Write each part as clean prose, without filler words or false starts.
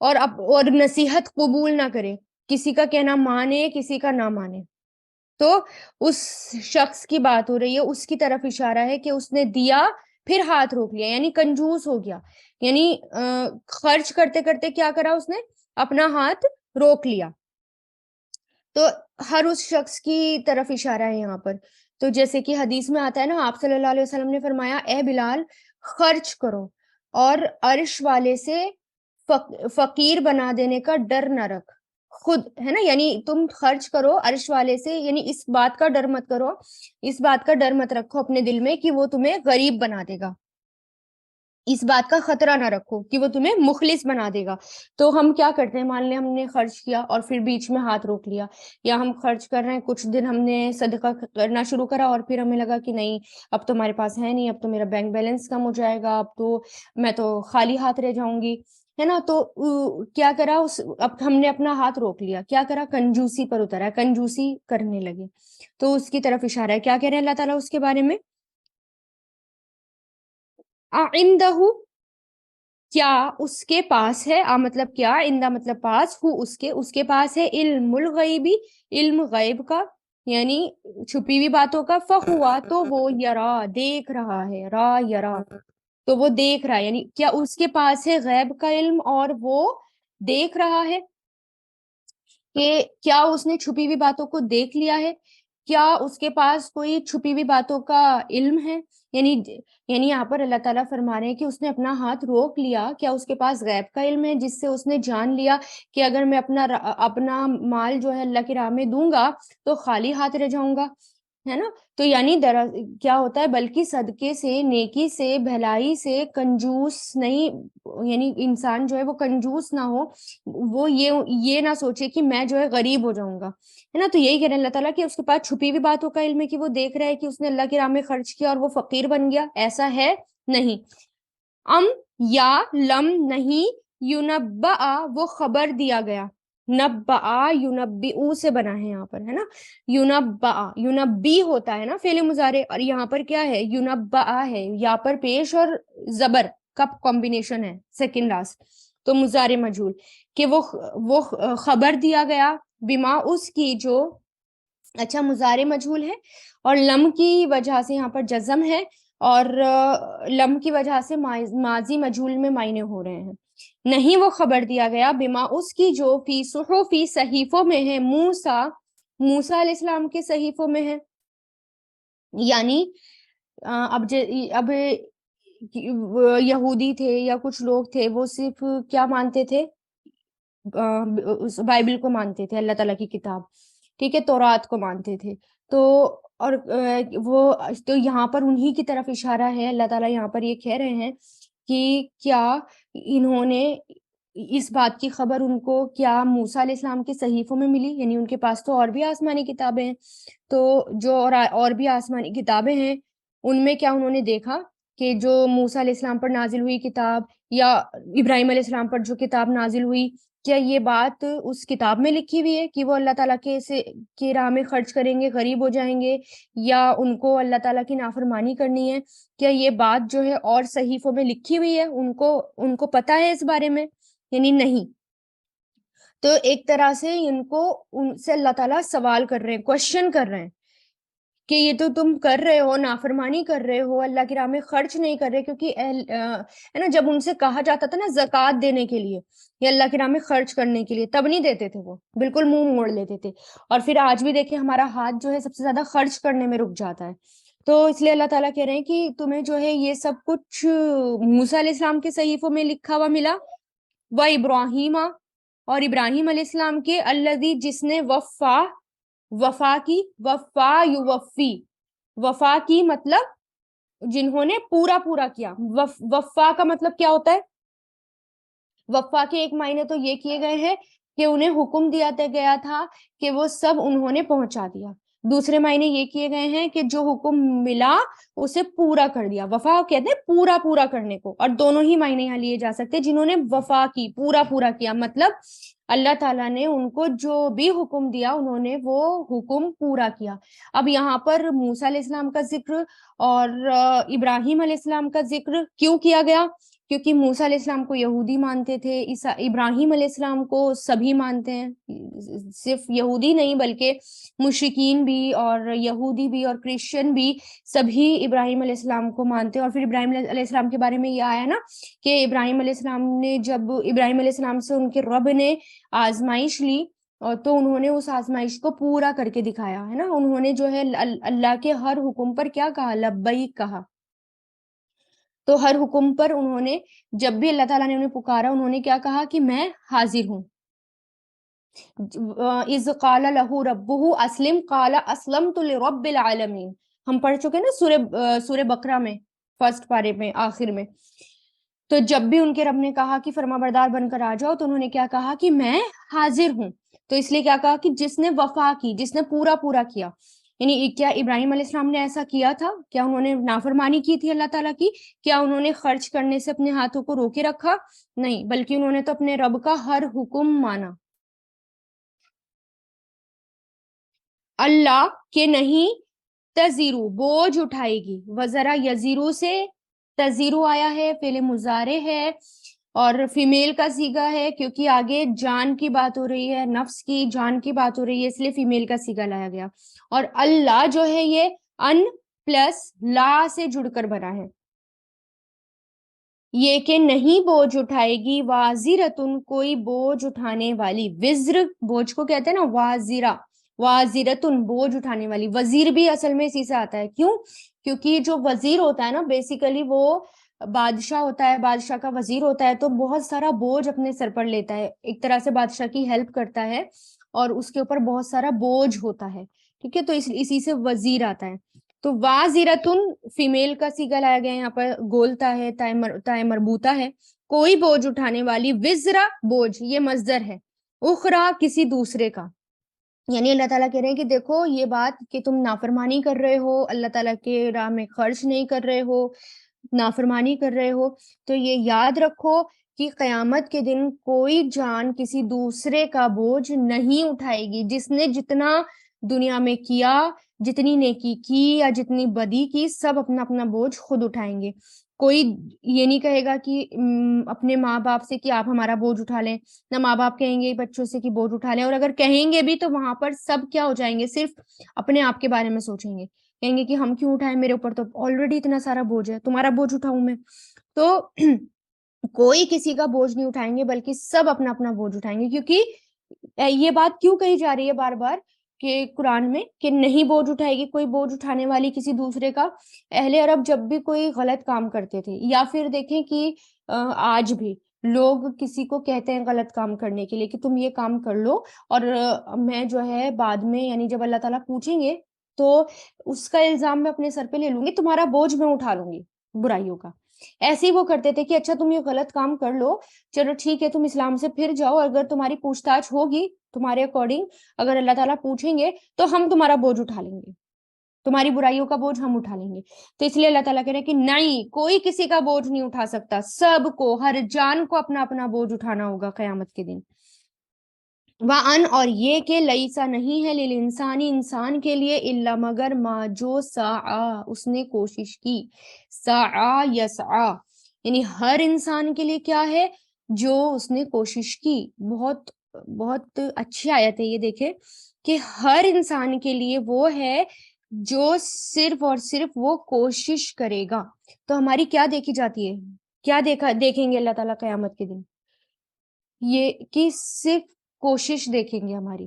اور نصیحت قبول نہ کرے، کسی کا کہنا مانے کسی کا نہ مانے. تو اس شخص کی بات ہو رہی ہے، اس کی طرف اشارہ ہے کہ اس نے دیا پھر ہاتھ روک لیا، یعنی کنجوس ہو گیا، یعنی خرچ کرتے کرتے کیا کرا اس نے، اپنا ہاتھ روک لیا. تو ہر اس شخص کی طرف اشارہ ہے یہاں پر. تو جیسے کہ حدیث میں آتا ہے نا، آپ صلی اللہ علیہ وسلم نے فرمایا اے بلال خرچ کرو اور عرش والے سے فقیر بنا دینے کا ڈر نہ رکھ. خود ہے نا، یعنی تم خرچ کرو عرش والے سے، یعنی اس بات کا ڈر مت کرو، اس بات کا ڈر مت رکھو اپنے دل میں کہ وہ تمہیں غریب بنا دے گا، اس بات کا خطرہ نہ رکھو کہ وہ تمہیں مخلص بنا دے گا. تو ہم کیا کرتے ہیں، مان لیں ہم نے خرچ کیا اور پھر بیچ میں ہاتھ روک لیا، یا ہم خرچ کر رہے ہیں، کچھ دن ہم نے صدقہ کرنا شروع کرا اور پھر ہمیں لگا کہ نہیں اب تو ہمارے پاس ہے نہیں، اب تو میرا بینک بیلنس کم ہو جائے گا، اب تو میں تو خالی ہاتھ رہ جاؤں گی، ہے نا. تو کیا کرا، اب ہم نے اپنا ہاتھ روک لیا، کیا کرا، کنجوسی پر اترا، کنجوسی کرنے لگے. تو اس کی طرف اشارہ ہے. کیا کہہ رہے ہیں اللہ تعالیٰ اس کے بارے میں، عندہ، کیا اس کے پاس ہے، مطلب کیا، اندہ مطلب پاس، ہو اس کے پاس ہے، علم الغیبی، علم غیب کا، یعنی چھپی ہوئی باتوں کا، فہوا تو وہ یرا دیکھ رہا ہے، را یرا تو وہ دیکھ رہا ہے، یعنی کیا اس کے پاس ہے غیب کا علم اور وہ دیکھ رہا ہے، کہ کیا اس نے چھپی ہوئی باتوں کو دیکھ لیا ہے، کیا اس کے پاس کوئی چھپی ہوئی باتوں کا علم ہے. یعنی یہاں پر اللہ تعالیٰ فرما رہے ہیں کہ اس نے اپنا ہاتھ روک لیا، کیا اس کے پاس غیب کا علم ہے جس سے اس نے جان لیا کہ اگر میں اپنا مال جو ہے اللہ کی راہ میں دوں گا تو خالی ہاتھ رہ جاؤں گا، ہے نا. تو یعنی کیا ہوتا ہے، بلکہ صدقے سے، نیکی سے، بھلائی سے کنجوس نہیں، یعنی انسان جو ہے وہ کنجوس نہ ہو، وہ یہ نہ سوچے کہ میں جو ہے غریب ہو جاؤں گا، ہے نا. تو یہی کہہ رہے ہیں اللہ تعالیٰ کہ اس کے پاس چھپی ہوئی باتوں کا علم ہے، کہ وہ دیکھ رہا ہے کہ اس نے اللہ کی راہ میں خرچ کیا اور وہ فقیر بن گیا، ایسا ہے نہیں. ام یا لم نہیں، یونبا وہ خبر دیا گیا، نبا یونبئو سے بنا ہے یہاں پر، ہے نا. یونبا یونبی ہوتا ہے نا فعل مضارع، اور یہاں پر کیا ہے، یونبا ہے، یہاں پر پیش اور زبر کا کمبینیشن ہے سیکنڈ لاسٹ، تو مضارع مجہول، کہ وہ خبر دیا گیا، بما اس کی جو، اچھا مضارع مجہول ہے اور لم کی وجہ سے یہاں پر جزم ہے، اور لم کی وجہ سے ماضی مجہول میں معنی ہو رہے ہیں. نہیں وہ خبر دیا گیا، بما اس کی جو، فی صحفی صحیفوں میں ہے، موسیٰ علیہ السلام کے صحیفوں میں ہے. یعنی اب یہودی تھے یا کچھ لوگ تھے، وہ صرف کیا مانتے تھے، بائبل کو مانتے تھے، اللہ تعالیٰ کی کتاب، ٹھیک ہے، تورات کو مانتے تھے. تو اور وہ تو یہاں پر انہی کی طرف اشارہ ہے. اللہ تعالیٰ یہاں پر یہ کہہ رہے ہیں کہ کیا انہوں نے اس بات کی خبر ان کو کیا موسیٰ علیہ السلام کے صحیفوں میں ملی، یعنی ان کے پاس تو اور بھی آسمانی کتابیں ہیں، تو جو اور بھی آسمانی کتابیں ہیں ان میں کیا انہوں نے دیکھا کہ جو موسیٰ علیہ السلام پر نازل ہوئی کتاب یا ابراہیم علیہ السلام پر جو کتاب نازل ہوئی، کیا یہ بات اس کتاب میں لکھی ہوئی ہے کہ وہ اللہ تعالیٰ کے راہ میں خرچ کریں گے، غریب ہو جائیں گے، یا ان کو اللہ تعالیٰ کی نافرمانی کرنی ہے، کیا یہ بات جو ہے اور صحیفوں میں لکھی ہوئی ہے، ان کو پتہ ہے اس بارے میں، یعنی نہیں. تو ایک طرح سے ان سے اللہ تعالیٰ سوال کر رہے ہیں، کوشچن کر رہے ہیں کہ یہ تو تم کر رہے ہو، نافرمانی کر رہے ہو، اللہ کی راہ میں خرچ نہیں کر رہے، کیونکہ ہے نا جب ان سے کہا جاتا تھا نا زکوٰۃ دینے کے لیے یا اللہ کی راہ میں خرچ کرنے کے لیے، تب نہیں دیتے تھے، وہ بالکل منہ موڑ لیتے تھے. اور پھر آج بھی دیکھیں ہمارا ہاتھ جو ہے سب سے زیادہ خرچ کرنے میں رک جاتا ہے. تو اس لیے اللہ تعالیٰ کہہ رہے ہیں کہ تمہیں جو ہے یہ سب کچھ موسیٰ علیہ السلام کے صحیفوں میں لکھا ہوا ملا، و ابراہیم اور ابراہیم علیہ السلام کے، الذی جس نے وفا کی، وفا کی مطلب جنہوں نے پورا کیا. وفا کا مطلب کیا ہوتا ہے، وفا کے ایک معنی تو یہ کیے گئے ہیں کہ انہیں حکم دیا گیا تھا کہ وہ سب انہوں نے پہنچا دیا، دوسرے معنی یہ کیے گئے ہیں کہ جو حکم ملا اسے پورا کر دیا. وفا کہتے ہیں پورا کرنے کو، اور دونوں ہی معنی یہاں لیے جا سکتے، جنہوں نے وفا کی، پورا کیا، مطلب اللہ تعالیٰ نے ان کو جو بھی حکم دیا انہوں نے وہ حکم پورا کیا. اب یہاں پر موسیٰ علیہ السلام کا ذکر اور ابراہیم علیہ السلام کا ذکر کیوں کیا گیا، کیونکہ موسیٰ علیہ السلام کو یہودی مانتے تھے، ابراہیم علیہ السلام کو سبھی مانتے ہیں، صرف یہودی نہیں بلکہ مشرکین بھی اور یہودی بھی اور کرسچن بھی سبھی ابراہیم علیہ السلام کو مانتے ہیں۔ اور پھر ابراہیم علیہ السلام کے بارے میں یہ آیا نا کہ ابراہیم علیہ السلام نے جب ابراہیم علیہ السلام سے ان کے رب نے آزمائش لی اور تو انہوں نے اس آزمائش کو پورا کر کے دکھایا ہے نا، انہوں نے جو ہے اللہ کے ہر حکم پر کیا کہا؟ لبیک کہا۔ تو ہر حکم پر انہوں نے جب بھی اللہ تعالیٰ نے انہیں پکارا انہوں نے کیا کہا کہ میں حاضر ہوں۔ اذ قال له ربه اسلم قال اسلمت لرب العالمین، ہم پڑھ چکے نا سورہ بقرہ میں فرسٹ پارے میں آخر میں۔ تو جب بھی ان کے رب نے کہا کہ فرما بردار بن کر آ جاؤ تو انہوں نے کیا کہا کہ میں حاضر ہوں۔ تو اس لیے کیا کہا کہ جس نے وفا کی، جس نے پورا کیا، یعنی کیا ابراہیم علیہ السلام نے ایسا کیا تھا؟ کیا انہوں نے نافرمانی کی تھی اللہ تعالیٰ کی؟ کیا انہوں نے خرچ کرنے سے اپنے ہاتھوں کو روکے رکھا؟ نہیں، بلکہ انہوں نے تو اپنے رب کا ہر حکم مانا۔ اللہ کے نہیں تزیرو بوجھ اٹھائے گی، وزرا یزیرو سے تزیرو آیا ہے، فعل مضارع ہے اور فیمیل کا صیغہ ہے کیونکہ آگے جان کی بات ہو رہی ہے، نفس کی جان کی بات ہو رہی ہے، اس لیے فیمیل کا صیغہ لایا گیا۔ اور اللہ جو ہے یہ ان پلس لا سے جڑ کر بنا ہے، یہ کہ نہیں بوجھ اٹھائے گی وازرتن کوئی بوجھ اٹھانے والی، وزر بوجھ کو کہتے ہیں نا، وازرہ وازرتن بوجھ اٹھانے والی، وزیر بھی اصل میں اسی سے آتا ہے، کیوں؟ کیونکہ جو وزیر ہوتا ہے نا بیسیکلی وہ بادشاہ ہوتا ہے، بادشاہ کا وزیر ہوتا ہے تو بہت سارا بوجھ اپنے سر پر لیتا ہے، ایک طرح سے بادشاہ کی ہیلپ کرتا ہے اور اس کے اوپر بہت سارا بوجھ ہوتا ہے، ٹھیک ہے، تو اسی سے وزیر آتا ہے۔ تو وازرتن فیمیل کا صیغہ لایا گیا ہے، یہاں پر گولتا ہے، تائے مربوطہ ہے، کوئی بوجھ اٹھانے والی، وزرا بوجھ یہ مصدر ہے، اخرا کسی دوسرے کا، یعنی اللہ تعالیٰ کہہ رہے ہیں کہ دیکھو یہ بات کہ تم نافرمانی کر رہے ہو، اللہ تعالیٰ کے راہ میں خرچ نہیں کر رہے ہو، نافرمانی کر رہے ہو، تو یہ یاد رکھو کہ قیامت کے دن کوئی جان کسی دوسرے کا بوجھ نہیں اٹھائے گی، جس نے جتنا دنیا میں کیا، جتنی نیکی کی یا جتنی بدی کی، سب اپنا اپنا بوجھ خود اٹھائیں گے۔ کوئی یہ نہیں کہے گا کہ اپنے ماں باپ سے کہ آپ ہمارا بوجھ اٹھا لیں، نہ ماں باپ کہیں گے بچوں سے کہ بوجھ اٹھا لیں، اور اگر کہیں گے بھی تو وہاں پر سب کیا ہو جائیں گے، صرف اپنے آپ کے بارے میں سوچیں گے، کہیں گے کہ ہم کیوں اٹھائیں، میرے اوپر تو آلریڈی اتنا سارا بوجھ ہے، تمہارا بوجھ اٹھاؤں میں؟ تو کوئی کسی کا بوجھ نہیں اٹھائیں گے بلکہ سب اپنا اپنا بوجھ اٹھائیں گے، کیونکہ یہ بات کیوں کہی جا رہی ہے بار بار کہ قرآن میں کہ نہیں بوجھ اٹھائے گی کوئی بوجھ اٹھانے والی کسی دوسرے کا؟ اہل عرب جب بھی کوئی غلط کام کرتے تھے، یا پھر دیکھیں کہ آج بھی لوگ کسی کو کہتے ہیں غلط کام کرنے کے لیے کہ تم یہ کام کر لو اور میں جو ہے بعد میں یعنی جب اللہ تعالیٰ پوچھیں گے تو اس کا الزام میں اپنے سر پہ لے لوں گی، تمہارا بوجھ میں اٹھا لوں گی برائیوں کا۔ ایسے ہی وہ کرتے تھے کہ اچھا تم یہ غلط کام کر لو، چلو ٹھیک ہے تم اسلام سے پھر جاؤ، اگر تمہاری پوچھ تاچھ ہوگی تمہارے اکارڈنگ، اگر اللہ تعالیٰ پوچھیں گے تو ہم تمہارا بوجھ اٹھا لیں گے، تمہاری برائیوں کا بوجھ ہم اٹھا لیں گے۔ تو اس لیے اللہ تعالیٰ کہہ رہے ہیں کہ نہیں، کوئی کسی کا بوجھ نہیں اٹھا سکتا، سب کو، ہر جان کو اپنا اپنا بوجھ اٹھانا ہوگا قیامت کے دن۔ وَأَنْ اور یہ کہ لَيْسَ نہیں ہے لِلْإِنسَانِ انسان کے لیے إِلَّا مگر ما جو سعی اس نے کوشش کی، سعی یسعی یعنی ہر انسان کے لیے کیا ہے؟ جو اس نے کوشش کی۔ بہت بہت اچھی آیت ہے یہ، دیکھیں کہ ہر انسان کے لیے وہ ہے جو صرف اور صرف وہ کوشش کرے گا۔ تو ہماری کیا دیکھی جاتی ہے، کیا دیکھیں گے اللہ تعالیٰ قیامت کے دن؟ یہ کہ صرف کوشش دیکھیں گے ہماری،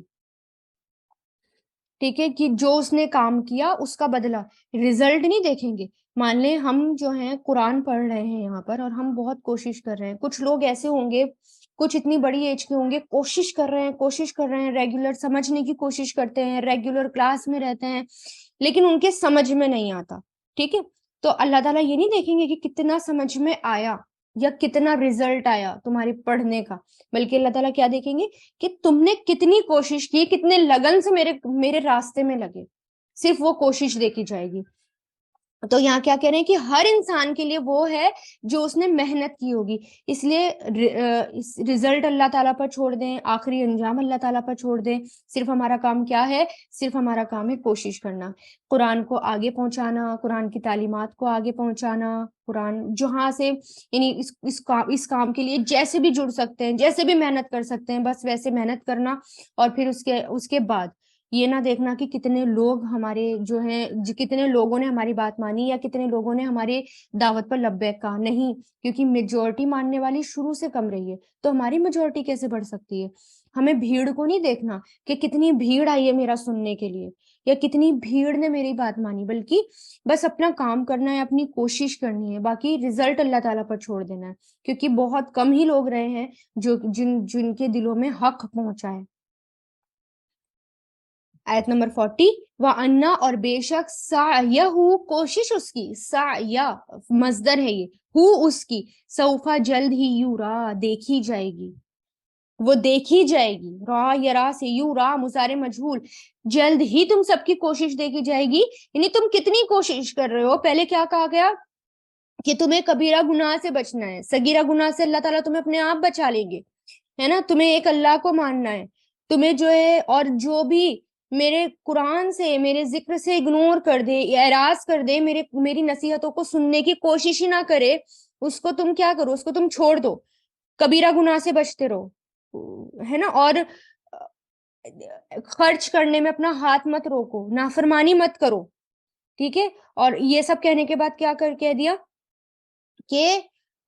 ٹھیک ہے، کہ جو اس نے کام کیا اس کا بدلہ، ریزلٹ نہیں دیکھیں گے۔ مان لیں ہم جو ہیں قرآن پڑھ رہے ہیں یہاں پر اور ہم بہت کوشش کر رہے ہیں، کچھ لوگ ایسے ہوں گے، کچھ اتنی بڑی ایج کے ہوں گے، کوشش کر رہے ہیں، ریگولر سمجھنے کی کوشش کرتے ہیں، ریگولر کلاس میں رہتے ہیں، لیکن ان کے سمجھ میں نہیں آتا، ٹھیک ہے، تو اللہ تعالیٰ یہ نہیں دیکھیں گے کہ کتنا سمجھ میں آیا یا کتنا ریزلٹ آیا تمہارے پڑھنے کا، بلکہ اللہ تعالیٰ کیا دیکھیں گے کہ تم نے کتنی کوشش کی، کتنے لگن سے میرے راستے میں لگے، صرف وہ کوشش دیکھی جائے گی۔ تو یہاں کیا کہہ رہے ہیں کہ ہر انسان کے لیے وہ ہے جو اس نے محنت کی ہوگی، اس لیے رزلٹ اللہ تعالیٰ پر چھوڑ دیں، آخری انجام اللہ تعالیٰ پر چھوڑ دیں. صرف ہمارا کام کیا ہے؟ صرف ہمارا کام ہے کوشش کرنا، قرآن کو آگے پہنچانا، قرآن کی تعلیمات کو آگے پہنچانا. قرآن جہاں سے یعنی اس کام کے لیے جیسے بھی جڑ سکتے ہیں، جیسے بھی محنت کر سکتے ہیں، بس ویسے محنت کرنا. اور پھر اس کے بعد یہ نہ دیکھنا کہ کتنے لوگ ہمارے جو ہیں، کتنے لوگوں نے ہماری بات مانی یا کتنے لوگوں نے ہماری دعوت پر لبیک کہا. نہیں، کیونکہ میجورٹی ماننے والی شروع سے کم رہی ہے، تو ہماری میجورٹی کیسے بڑھ سکتی ہے؟ ہمیں بھیڑ کو نہیں دیکھنا کہ کتنی بھیڑ آئی ہے میرا سننے کے لیے یا کتنی بھیڑ نے میری بات مانی، بلکہ بس اپنا کام کرنا ہے، اپنی کوشش کرنی ہے، باقی رزلٹ اللہ تعالیٰ پر چھوڑ دینا ہے. کیونکہ بہت کم ہی لوگ رہے ہیں جن کے دلوں میں حق پہنچا ہے. آیت نمبر 40، وَأَنَّا اور بے شک سعیہ کوشش اس کی، سعیہ مصدر ہے یہ، ہو اس کی، سوفا جلد ہی یورا دیکھی جائے گی، وہ دیکھی جائے گی. را یرا سے یورا مضارع مجہول، جلد ہی تم سب کی کوشش دیکھی جائے گی. یعنی تم کتنی کوشش کر رہے ہو؟ پہلے کیا کہا گیا کہ تمہیں کبیرہ گناہ سے بچنا ہے، صغیرہ گناہ سے اللہ تعالیٰ تمہیں اپنے آپ بچا لیں گے، ہے نا. تمہیں ایک اللہ کو ماننا ہے، تمہیں جو ہے، اور جو بھی میرے قرآن سے، میرے ذکر سے اگنور کر دے، اعراض کر دے، میری نصیحتوں کو سننے کی کوشش ہی نہ کرے، اس کو تم کیا کرو؟ اس کو تم چھوڑ دو، کبیرہ گناہ سے بچتے رہو، ہے نا. اور خرچ کرنے میں اپنا ہاتھ مت روکو، نافرمانی مت کرو، ٹھیک ہے. اور یہ سب کہنے کے بعد کیا کہہ دیا کہ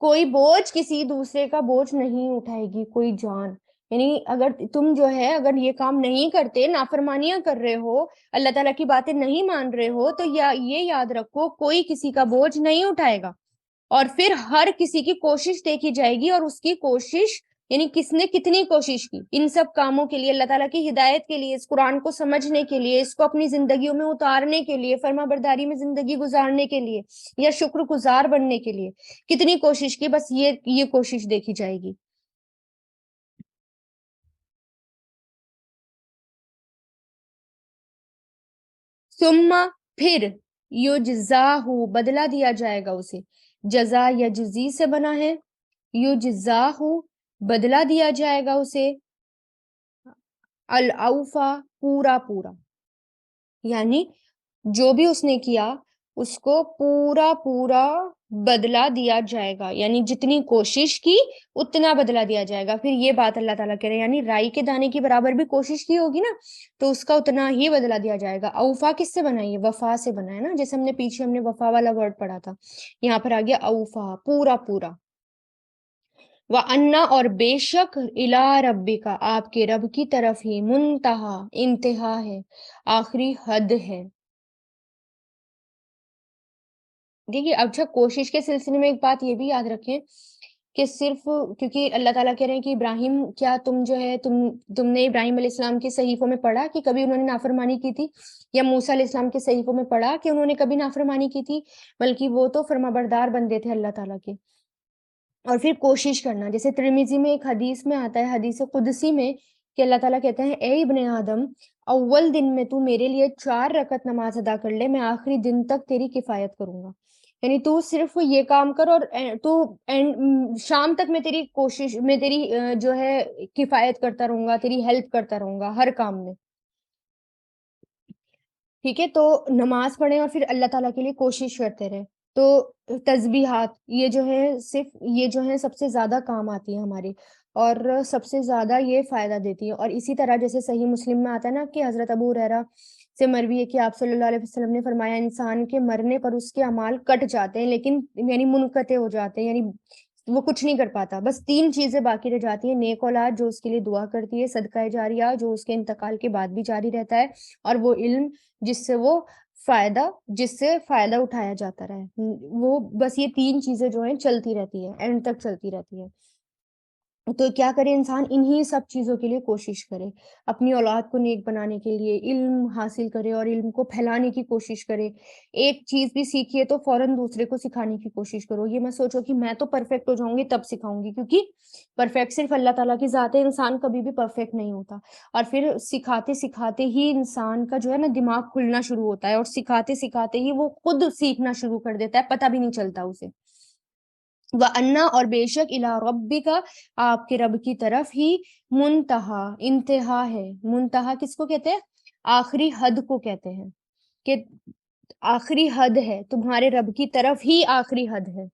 کوئی بوجھ کسی دوسرے کا بوجھ نہیں اٹھائے گی کوئی جان. یعنی اگر تم جو ہے، اگر یہ کام نہیں کرتے، نافرمانیاں کر رہے ہو، اللہ تعالیٰ کی باتیں نہیں مان رہے ہو، تو یہ یاد رکھو کوئی کسی کا بوجھ نہیں اٹھائے گا. اور پھر ہر کسی کی کوشش دیکھی جائے گی، اور اس کی کوشش یعنی کس نے کتنی کوشش کی ان سب کاموں کے لیے، اللہ تعالیٰ کی ہدایت کے لیے، اس قرآن کو سمجھنے کے لیے، اس کو اپنی زندگیوں میں اتارنے کے لیے، فرما برداری میں زندگی گزارنے کے لیے، یا شکر گزار بننے کے لیے کتنی کوشش کی. بس یہ کوشش دیکھی جائے گی. ثم پھر، یجزاہ بدلہ دیا جائے گا اسے، جزا یا جزی سے بنا ہے، یجزاہ بدلہ دیا جائے گا اسے، الاوفا پورا پورا، یعنی جو بھی اس نے کیا اس کو پورا پورا بدلہ دیا جائے گا. یعنی جتنی کوشش کی اتنا بدلہ دیا جائے گا. پھر یہ بات اللہ تعالیٰ کہہ رہے ہیں، یعنی رائی کے دانے کی برابر بھی کوشش کی ہوگی نا، تو اس کا اتنا ہی بدلہ دیا جائے گا. اوفا کس سے بنا ہے؟ وفا سے بنا ہے نا، جیسے ہم نے وفا والا ورڈ پڑھا تھا، یہاں پر آ گیا اوفا پورا پورا. وَأَنَّا اور بے شک اِلَىٰ رَبِّكَ آپ کے رب کی طرف ہی، منتہا انتہا ہے، آخری حد ہے. دیکھیے اچھا، کوشش کے سلسلے میں ایک بات یہ بھی یاد رکھیں کہ صرف کیونکہ اللہ تعالیٰ کہہ رہے ہیں کہ ابراہیم، کیا تم جو ہے تم نے ابراہیم علیہ السلام کے صحیفوں میں پڑھا کہ کبھی انہوں نے نافرمانی کی تھی، یا موسیٰ علیہ السلام کے صحیفوں میں پڑھا کہ انہوں نے کبھی نافرمانی کی تھی؟ بلکہ وہ تو فرمانبردار بندے تھے اللہ تعالیٰ کے. اور پھر کوشش کرنا، جیسے ترمذی میں ایک حدیث میں آتا ہے، حدیث قدسی میں، کہ اللہ تعالیٰ کہتے ہیں اے ابن آدم، اول دن میں تو میرے لیے 4 رکعت نماز ادا کر لے، میں آخری دن تک تیری کفایت کروں گا. یعنی تو صرف یہ کام کر، اور تو شام تک میں تیری کوشش میں تیری جو ہے کفایت کرتا رہوں گا، تیری ہیلپ کرتا رہوں گا ہر کام میں. ٹھیک ہے، تو نماز پڑھیں اور پھر اللہ تعالیٰ کے لیے کوشش کرتے رہے. تو تسبیحات یہ جو ہے، صرف یہ جو ہے سب سے زیادہ کام آتی ہے ہماری، اور سب سے زیادہ یہ فائدہ دیتی ہے. اور اسی طرح جیسے صحیح مسلم میں آتا ہے نا کہ حضرت ابو ہریرہ سے مروی ہے کہ آپ صلی اللہ علیہ وسلم نے فرمایا، انسان کے مرنے پر اس کے اعمال کٹ جاتے ہیں، لیکن یعنی منقطع ہو جاتے ہیں، یعنی وہ کچھ نہیں کر پاتا. بس 3 چیزیں باقی رہ جاتی ہیں: نیک اولاد جو اس کے لیے دعا کرتی ہے، صدقہ جاریہ جو اس کے انتقال کے بعد بھی جاری رہتا ہے، اور وہ علم جس سے فائدہ اٹھایا جاتا رہے. وہ بس یہ 3 چیزیں جو ہیں چلتی رہتی ہیں، اینڈ تک چلتی رہتی ہیں. تو کیا کرے انسان، انہی سب چیزوں کے لیے کوشش کرے، اپنی اولاد کو نیک بنانے کے لیے علم حاصل کرے اور علم کو پھیلانے کی کوشش کرے۔ ایک چیز بھی سیکھیے تو فوراً دوسرے کو سکھانے کی کوشش کرو، یہ مت سوچو کہ میں تو پرفیکٹ ہو جاؤں گی تب سکھاؤں گی، کیونکہ پرفیکٹ صرف اللہ تعالیٰ کی ذات ہے، انسان کبھی بھی پرفیکٹ نہیں ہوتا۔ اور پھر سکھاتے سکھاتے ہی انسان کا جو ہے نا دماغ کھلنا شروع ہوتا ہے، اور سکھاتے سکھاتے ہی وہ خود سیکھنا شروع کر دیتا ہے، پتہ بھی نہیں چلتا اسے۔ وَأَنَّا، اور بے شک اِلیٰ رَبِّکَ، آپ کے رب کی طرف ہی، منتہا، انتہا ہے۔ منتہا کس کو کہتے ہیں؟ آخری حد کو کہتے ہیں، کہ آخری حد ہے، تمہارے رب کی طرف ہی آخری حد ہے۔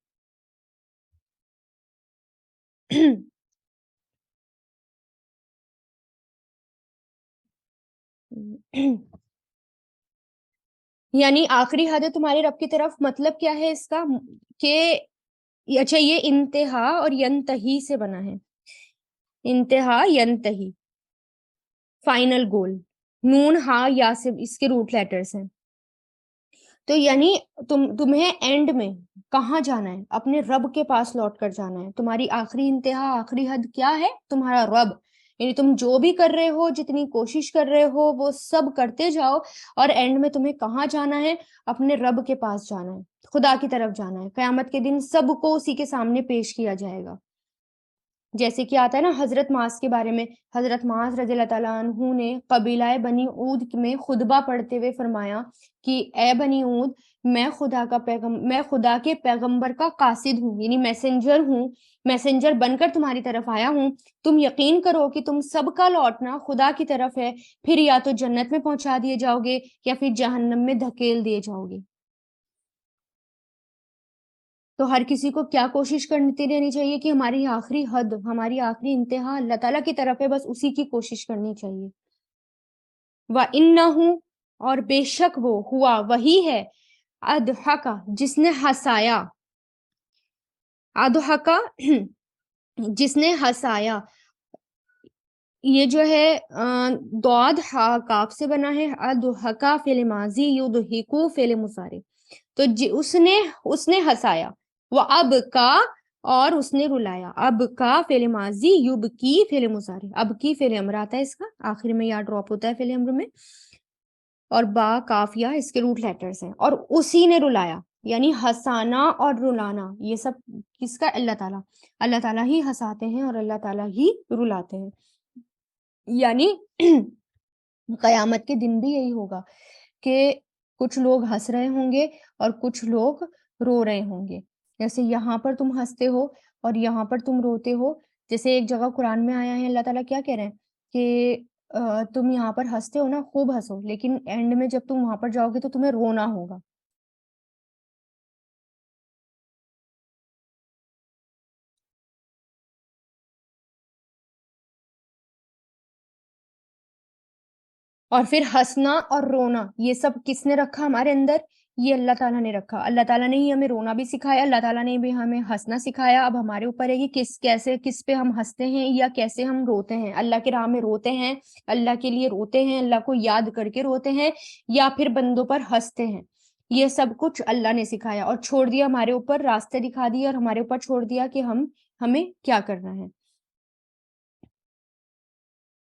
یعنی آخری حد ہے تمہارے رب کی طرف، مطلب کیا ہے اس کا؟ کہ اچھا، یہ انتہا اور ینتہی سے بنا ہے، انتہا ینتہی، فائنل گول، نون ہا یا سے اس کے روٹ لیٹرز ہیں۔ تو یعنی تمہیں اینڈ میں کہاں جانا ہے؟ اپنے رب کے پاس لوٹ کر جانا ہے۔ تمہاری آخری انتہا، آخری حد کیا ہے؟ تمہارا رب۔ یعنی تم جو بھی کر رہے ہو، جتنی کوشش کر رہے ہو، وہ سب کرتے جاؤ، اور اینڈ میں تمہیں کہاں جانا ہے؟ اپنے رب کے پاس جانا ہے، خدا کی طرف جانا ہے۔ قیامت کے دن سب کو اسی کے سامنے پیش کیا جائے گا۔ جیسے کہ آتا ہے نا حضرت معاذ کے بارے میں، حضرت معاذ رضی اللہ تعالیٰ عنہ نے قبیلہ بنی عود میں خطبہ پڑھتے ہوئے فرمایا کہ اے بنی عود، میں خدا کے پیغمبر کا قاصد ہوں، یعنی میسنجر ہوں، میسنجر بن کر تمہاری طرف آیا ہوں۔ تم یقین کرو کہ تم سب کا لوٹنا خدا کی طرف ہے، پھر یا تو جنت میں پہنچا دیے جاؤ گے یا پھر جہنم میں دھکیل دیے جاؤ گے۔ تو ہر کسی کو کیا کوشش کرتی رہنی چاہیے کہ ہماری آخری حد، ہماری آخری انتہا اللہ تعالیٰ کی طرف ہے، بس اسی کی کوشش کرنی چاہیے۔ وَإِنَّهُ، اور بے شک وہ ہوا، وہی ہے، اضحکا، جس نے ہنسایا، اضحکا جس نے ہنسایا، یہ جو ہے ضاد ہا کاف سے بنا ہے، اضحکا فعل ماضی، یضحکو فعل مضارع۔ تو اس نے ہنسایا، وہ اب کا، اور اس نے رلایا، اب کا فعل ماضی، یب کی فعل مضارع، اب کی فعل امر آتا ہے اس کا، آخر میں یا ڈراپ ہوتا ہے فعل امر میں، اور با کافیہ اس کے روٹ لیٹرز ہیں، اور اسی نے رلایا، یعنی ہنسانا اور رلانا یہ سب کس کا؟ اللہ تعالیٰ۔ اللہ تعالیٰ ہی ہنساتے ہیں اور اللہ تعالیٰ ہی رلاتے ہیں۔ یعنی قیامت کے دن بھی یہی ہوگا کہ کچھ لوگ ہنس رہے ہوں گے اور کچھ لوگ رو رہے ہوں گے۔ جیسے یہاں پر تم ہنستے ہو اور یہاں پر تم روتے ہو۔ جیسے ایک جگہ قرآن میں آیا ہے، اللہ تعالیٰ کیا کہہ رہے ہیں کہ تم یہاں پر ہنستے ہو نا، خوب ہنسو، لیکن اینڈ میں جب تم وہاں پر جاؤ گے تو تمہیں رونا ہوگا۔ اور پھر ہنسنا اور رونا یہ سب کس نے رکھا ہمارے اندر؟ یہ اللہ تعالیٰ نے رکھا۔ اللہ تعالیٰ نے ہی ہمیں رونا بھی سکھایا، اللہ تعالیٰ نے بھی ہمیں ہنسنا سکھایا۔ اب ہمارے اوپر ہے کہ کس پہ ہم ہنستے ہیں یا کیسے ہم روتے ہیں۔ اللہ کی راہ میں روتے ہیں، اللہ کے لیے روتے ہیں، اللہ کو یاد کر کے روتے ہیں، یا پھر بندوں پر ہنستے ہیں۔ یہ سب کچھ اللہ نے سکھایا اور چھوڑ دیا ہمارے اوپر، راستے دکھا دیے اور ہمارے اوپر چھوڑ دیا کہ ہمیں کیا کرنا ہے۔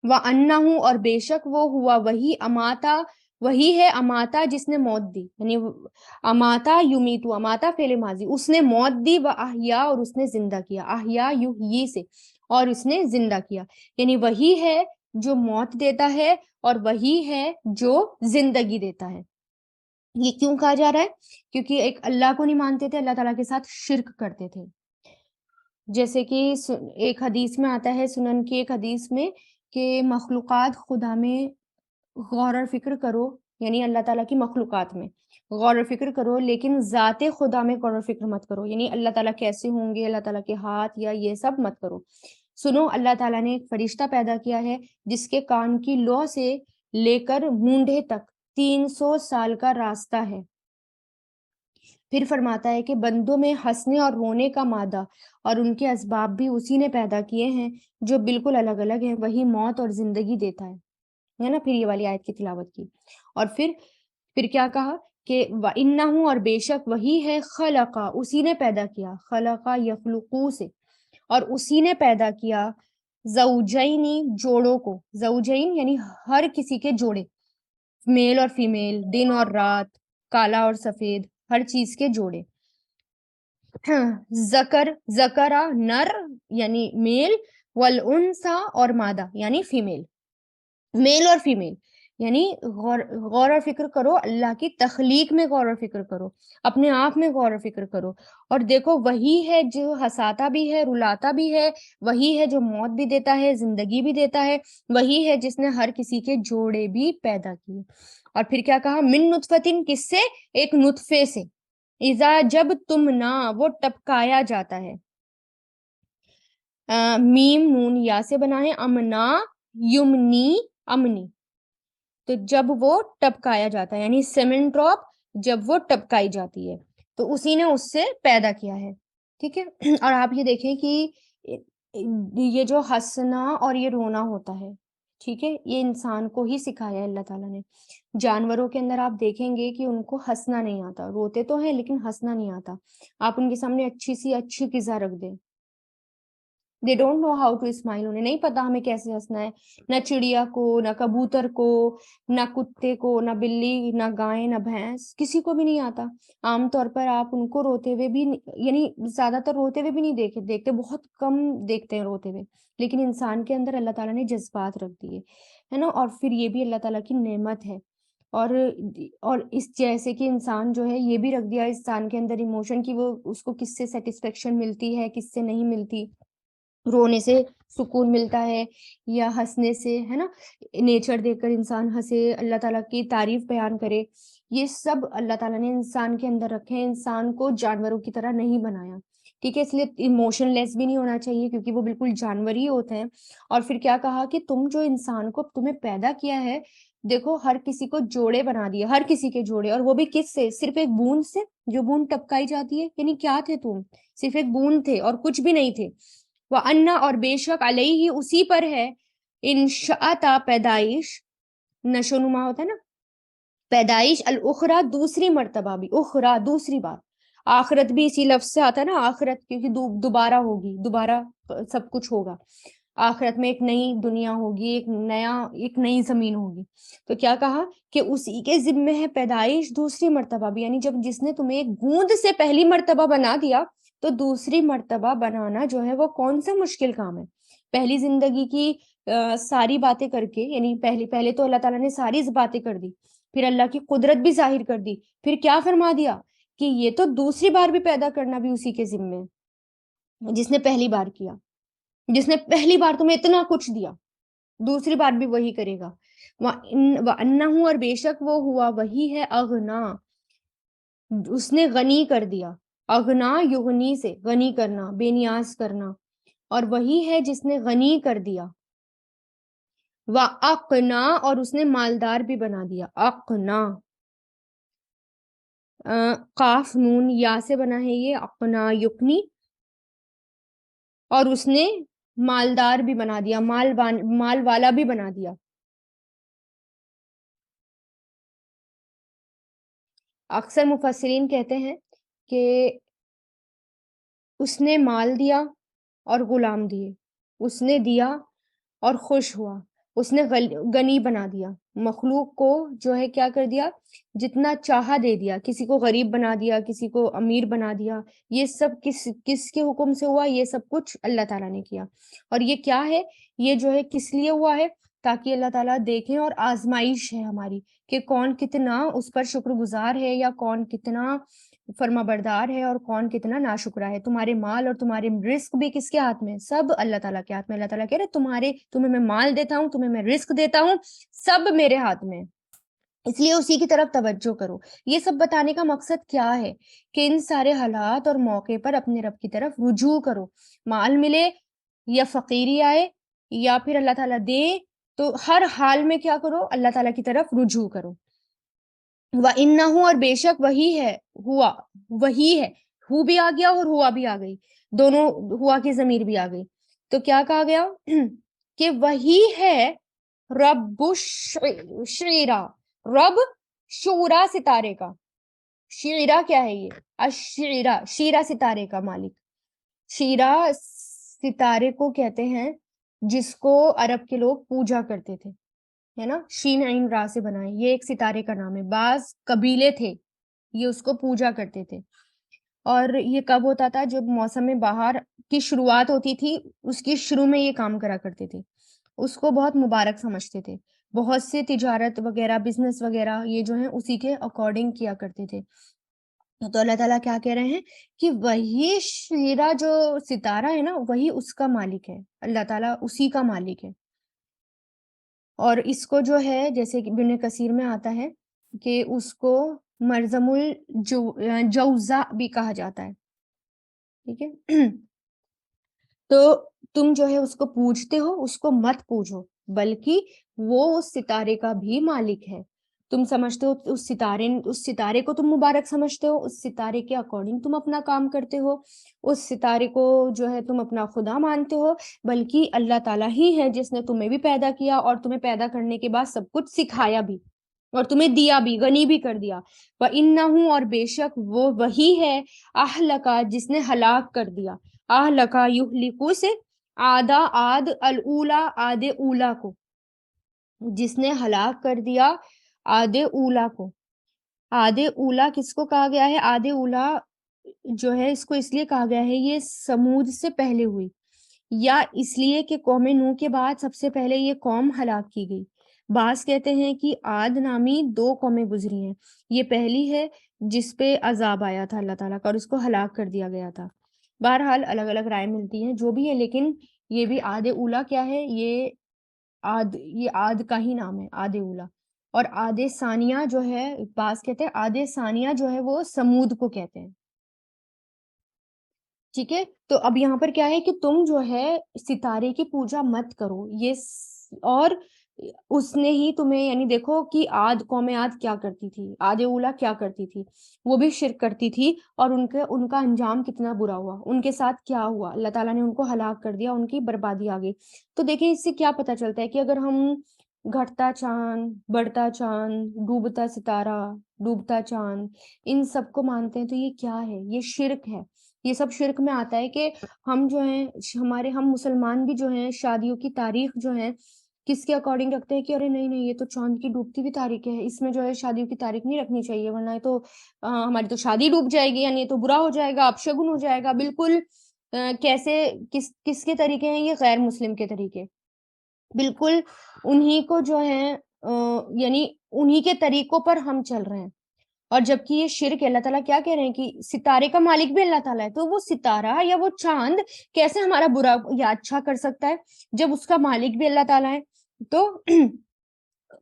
وَأَنَّهُ، اور بے شک وہ ہوا، وہی اماتا، وہی ہے اماتا جس نے موت دی، یعنی اماتا یمیتو، اماتا فعل ماضی، اس نے موت دی، وَأَحْيَا، اور اس نے زندہ کیا، احیا یحیی سے، اور اس نے زندہ کیا، یعنی وہی ہے جو موت دیتا ہے اور وہی ہے جو زندگی دیتا ہے۔ یہ کیوں کہا جا رہا ہے؟ کیونکہ ایک اللہ کو نہیں مانتے تھے، اللہ تعالیٰ کے ساتھ شرک کرتے تھے۔ جیسے کہ ایک حدیث میں آتا ہے، سنن کی ایک حدیث میں، کہ مخلوقات خدا میں غور و فکر کرو، یعنی اللہ تعالیٰ کی مخلوقات میں غور و فکر کرو، لیکن ذات خدا میں غور و فکر مت کرو، یعنی اللہ تعالیٰ کیسے ہوں گے، اللہ تعالیٰ کے ہاتھ یا یہ سب مت کرو۔ سنو، اللہ تعالیٰ نے ایک فرشتہ پیدا کیا ہے جس کے کان کی لو سے لے کر مونڈھے تک 300 سال کا راستہ ہے۔ پھر فرماتا ہے کہ بندوں میں ہنسنے اور رونے کا مادہ اور ان کے اسباب بھی اسی نے پیدا کیے ہیں جو بالکل الگ الگ ہیں، وہی موت اور زندگی دیتا ہے نا۔ پھر یہ والی آیت کی تلاوت کی، اور پھر کیا کہا کہ وَإِنَّهُ، اور بے شک وہی ہے، خلقا، اسی نے پیدا کیا، خلقا یخلقو سے، اور اسی نے پیدا کیا زوجینی جوڑوں کو، زوجین یعنی ہر کسی کے جوڑے، میل اور فیمیل، دن اور رات، کالا اور سفید، ہر چیز کے جوڑے. زکرا نر یعنی میل، والانسا اور مادہ یعنی فیمیل. میل اور فیمیل یعنی غور اور فکر کرو، اللہ کی تخلیق میں غور اور فکر کرو، اپنے آپ میں غور و فکر کرو، اور دیکھو وہی ہے جو ہنساتا بھی ہے، رلاتا بھی ہے، وہی ہے جو موت بھی دیتا ہے، زندگی بھی دیتا ہے، وہی ہے جس نے ہر کسی کے جوڑے بھی پیدا کیے. اور پھر کیا کہا؟ من نطفتن، کس سے؟ ایک نطفے سے، اذا جب تمنا، وہ ٹپکایا جاتا ہے. میم نون یا سے بنا ہے، امنا یمنی امنی، تو جب وہ ٹپکایا جاتا ہے یعنی سیمن ڈراپ جب وہ ٹپکائی جاتی ہے تو اسی نے اس سے پیدا کیا ہے. ٹھیک ہے. اور آپ یہ دیکھیں کہ یہ جو ہنسنا اور یہ رونا ہوتا ہے، ٹھیک ہے، یہ انسان کو ہی سکھایا ہے اللہ تعالیٰ نے. جانوروں کے اندر آپ دیکھیں گے کہ ان کو ہنسنا نہیں آتا، روتے تو ہیں لیکن ہنسنا نہیں آتا. آپ ان کے سامنے اچھی غذا رکھ دیں، they don't know how to smile, انہیں نہیں پتا ہمیں کیسے ہنسنا ہے. نہ چڑیا کو، نہ کبوتر کو، نہ کتے کو، نہ بلی، نہ گائے، نہ بھینس، کسی کو بھی نہیں آتا. عام طور پر آپ ان کو روتے ہوئے بھی یعنی زیادہ تر روتے ہوئے بھی نہیں دیکھتے، بہت کم دیکھتے ہیں روتے ہوئے. لیکن انسان کے اندر اللہ تعالیٰ نے جذبات رکھ دیے ہے نا، اور پھر یہ بھی اللہ تعالیٰ کی نعمت ہے. اور اس جیسے کہ انسان جو ہے یہ بھی رکھ دیا انسان کے اندر ایموشن کی وہ اس کو کس سے سیٹسفیکشن ملتی ہے، کس سے نہیں ملتی. رونے سے سکون ملتا ہے یا ہنسنے سے، ہے نا، نیچر دیکھ کر انسان ہنسے، اللہ تعالیٰ کی تعریف بیان کرے. یہ سب اللہ تعالیٰ نے انسان کے اندر رکھے ہیں، انسان کو جانوروں کی طرح نہیں بنایا. ٹھیک ہے، اس لیے ایموشن لیس بھی نہیں ہونا چاہیے کیونکہ وہ بالکل جانور ہی ہوتے ہیں. اور پھر کیا کہا کہ تم جو انسان کو تمہیں پیدا کیا ہے، دیکھو ہر کسی کو جوڑے بنا دیے، ہر کسی کے جوڑے، اور وہ بھی کس سے؟ صرف ایک بوند سے، جو بوند ٹپکائی جاتی ہے. یعنی کیا تھے تم؟ صرف ایک بوند تھے اور کچھ بھی نہیں تھے. وَأَنَّ، اور بے شک، علیہ، اسی پر ہے، انشاءتا، پیدائش، نشو نما ہوتا ہے نا، پیدائش، الاخرى، دوسری مرتبہ بھی، اخرى دوسری بار. آخرت بھی اسی لفظ سے آتا ہے نا، آخرت کیونکہ دوبارہ ہوگی، دوبارہ سب کچھ ہوگا. آخرت میں ایک نئی دنیا ہوگی، ایک نئی زمین ہوگی. تو کیا کہا کہ اسی کے ذمے ہے پیدائش دوسری مرتبہ بھی. یعنی جس نے تمہیں ایک بوند سے پہلی مرتبہ بنا دیا تو دوسری مرتبہ بنانا جو ہے وہ کون سا مشکل کام ہے. پہلی زندگی کی ساری باتیں کر کے، یعنی پہلے تو اللہ تعالیٰ نے ساری باتیں کر دی، پھر اللہ کی قدرت بھی ظاہر کر دی، پھر کیا فرما دیا کہ یہ تو دوسری بار بھی پیدا کرنا بھی اسی کے ذمے ہے جس نے پہلی بار کیا. جس نے پہلی بار تمہیں اتنا کچھ دیا، دوسری بار بھی وہی کرے گا. وَأَنَّهُ، اور بے شک وہ ہوا وہی ہے، اغنا، اس نے غنی کر دیا. اغنا یغنی سے غنی کرنا، بے نیاز کرنا، اور وہی ہے جس نے غنی کر دیا. وَأَقْنَا، اور اس نے مالدار بھی بنا دیا. اقنا، قاف نون یا سے بنا ہے یہ، اقنا یقنی، اور اس نے مالدار بھی بنا دیا، مال والا بھی بنا دیا. اکثر مفسرین کہتے ہیں کہ اس نے مال دیا اور غلام دیے، اس نے دیا اور خوش ہوا، اس نے غنی بنا دیا. مخلوق کو جو ہے کیا کر دیا؟ جتنا چاہا دے دیا. کسی کو غریب بنا دیا، کسی کو امیر بنا دیا. یہ سب کس کے حکم سے ہوا؟ یہ سب کچھ اللہ تعالیٰ نے کیا. اور یہ کیا ہے؟ یہ جو ہے کس لیے ہوا ہے؟ تاکہ اللہ تعالیٰ دیکھیں، اور آزمائش ہے ہماری کہ کون کتنا اس پر شکر گزار ہے یا کون کتنا فرما بردار ہے اور کون کتنا ناشکرا ہے. تمہارے مال اور تمہارے رزق بھی کس کے ہاتھ میں؟ سب اللہ تعالیٰ کے ہاتھ میں. اللہ تعالیٰ کہہ رہے تمہیں میں مال دیتا ہوں، تمہیں میں رزق دیتا ہوں، سب میرے ہاتھ میں، اس لیے اسی کی طرف توجہ کرو. یہ سب بتانے کا مقصد کیا ہے کہ ان سارے حالات اور موقع پر اپنے رب کی طرف رجوع کرو. مال ملے یا فقیری آئے یا پھر اللہ تعالیٰ دے، تو ہر حال میں کیا کرو؟ اللہ تعالیٰ کی طرف رجوع کرو. وَإِنَّهُ، اور بے شک وہی ہے، ہوا وہی ہے، ہو بھی آ گیا اور ہوا بھی آ گئی، دونوں ہوا کی ضمیر بھی آ گئی. تو کیا کہا گیا کہ وہی ہے رب الشعرا، رب شعرا ستارے کا. شعرا کیا ہے؟ یہ الشعرا، شیرا ستارے کا مالک. شیرا ستارے کو کہتے ہیں جس کو عرب کے لوگ پوجا کرتے تھے، ہے نا، شین عین را سے بنا ہے، یہ ایک ستارے کا نام ہے۔ بعض قبیلے تھے یہ اس کو پوجا کرتے تھے، اور یہ کب ہوتا تھا؟ جب موسم بہار کی شروعات ہوتی تھی، اس کی شروع میں یہ کام کرا کرتے تھے، اس کو بہت مبارک سمجھتے تھے، بہت سے تجارت وغیرہ بزنس وغیرہ یہ جو ہیں اسی کے اکارڈنگ کیا کرتے تھے۔ تو اللہ تعالیٰ کیا کہہ رہے ہیں کہ وہی شیرا جو ستارہ ہے نا وہی اس کا مالک ہے، اللہ تعالیٰ اسی کا مالک ہے۔ اور اس کو جو ہے جیسے کہ ابن کثیر میں آتا ہے کہ اس کو مرزم الجوزا بھی کہا جاتا ہے، ٹھیک ہے۔ تو تم جو ہے اس کو پوجتے ہو، اس کو مت پوجو، بلکہ وہ اس ستارے کا بھی مالک ہے۔ تم سمجھتے ہو اس ستارے کو تم مبارک سمجھتے ہو، اس ستارے کے اکارڈنگ تم اپنا کام کرتے ہو، اس ستارے کو جو ہے تم اپنا خدا مانتے ہو، بلکہ اللہ تعالیٰ ہی ہے جس نے تمہیں بھی پیدا کیا، اور تمہیں پیدا کرنے کے بعد سب کچھ سکھایا بھی، اور تمہیں دیا بھی، غنی بھی کر دیا۔ وَإِنَّهُ، اور بے شک وہ وہی ہے، اہلکا، جس نے ہلاک کر دیا، اہلکا یہلکو سے آدھا آد الاولا، آدھے اولا کو، جس نے ہلاک کر دیا آدھے اولا کو۔ آدھے اولا کس کو کہا گیا ہے؟ آدھے اولا جو ہے اس کو اس لیے کہا گیا ہے یہ سمود سے پہلے ہوئی، یا اس لیے کہ قوم نوح کے بعد سب سے پہلے یہ قوم ہلاک کی گئی۔ بعض کہتے ہیں کہ عاد نامی 2 قومیں گزری ہیں، یہ پہلی ہے جس پہ عذاب آیا تھا اللہ تعالیٰ کا اور اس کو ہلاک کر دیا گیا تھا۔ بہرحال الگ الگ رائے ملتی ہیں جو بھی ہے، لیکن یہ بھی عاد اولا کیا ہے؟ یہ عاد کا ہی نام ہے، عاد اولا۔ اور عاد ثانیہ جو ہے، بعض کہتے ہیں عاد ثانیہ جو ہے وہ سمود کو کہتے ہیں، ٹھیک ہے۔ تو اب یہاں پر کیا ہے کہ تم جو ہے ستارے کی پوجا مت کرو، اور اس نے ہی تمہیں، یعنی دیکھو کہ قوم عاد کیا کرتی تھی، عاد اولا کیا کرتی تھی، وہ بھی شرک کرتی تھی، اور ان کا انجام کتنا برا ہوا، ان کے ساتھ کیا ہوا، اللہ تعالیٰ نے ان کو ہلاک کر دیا، ان کی بربادی آ گئی۔ تو دیکھیں اس سے کیا پتہ چلتا ہے کہ اگر ہم گھٹتا چاند، بڑھتا چاند، ڈوبتا ستارہ، ڈوبتا چاند، ان سب کو مانتے ہیں تو یہ کیا ہے؟ یہ شرک ہے۔ یہ سب شرک میں آتا ہے کہ ہم جو ہیں ہم مسلمان بھی جو ہیں شادیوں کی تاریخ جو ہے کس کے اکارڈنگ رکھتے ہیں کہ ارے نہیں نہیں، یہ تو چاند کی ڈوبتی ہوئی تاریخ ہے، اس میں جو ہے شادیوں کی تاریخ نہیں رکھنی چاہیے، ورنہ یہ تو ہماری تو شادی ڈوب جائے گی، یعنی یہ تو برا ہو جائے گا، اپشگن ہو جائے گا۔ بالکل کیسے کس کے طریقے ہیں یہ؟ غیر مسلم کے طریقے، بالکل انہی کو جو ہے یعنی انہی کے طریقوں پر ہم چل رہے ہیں، اور جبکہ یہ شرک ہے۔ اللہ تعالیٰ کیا کہہ رہے ہیں کہ ستارے کا مالک بھی اللہ تعالیٰ ہے، تو وہ ستارہ یا وہ چاند کیسے ہمارا برا یا اچھا کر سکتا ہے جب اس کا مالک بھی اللہ تعالیٰ ہے؟ تو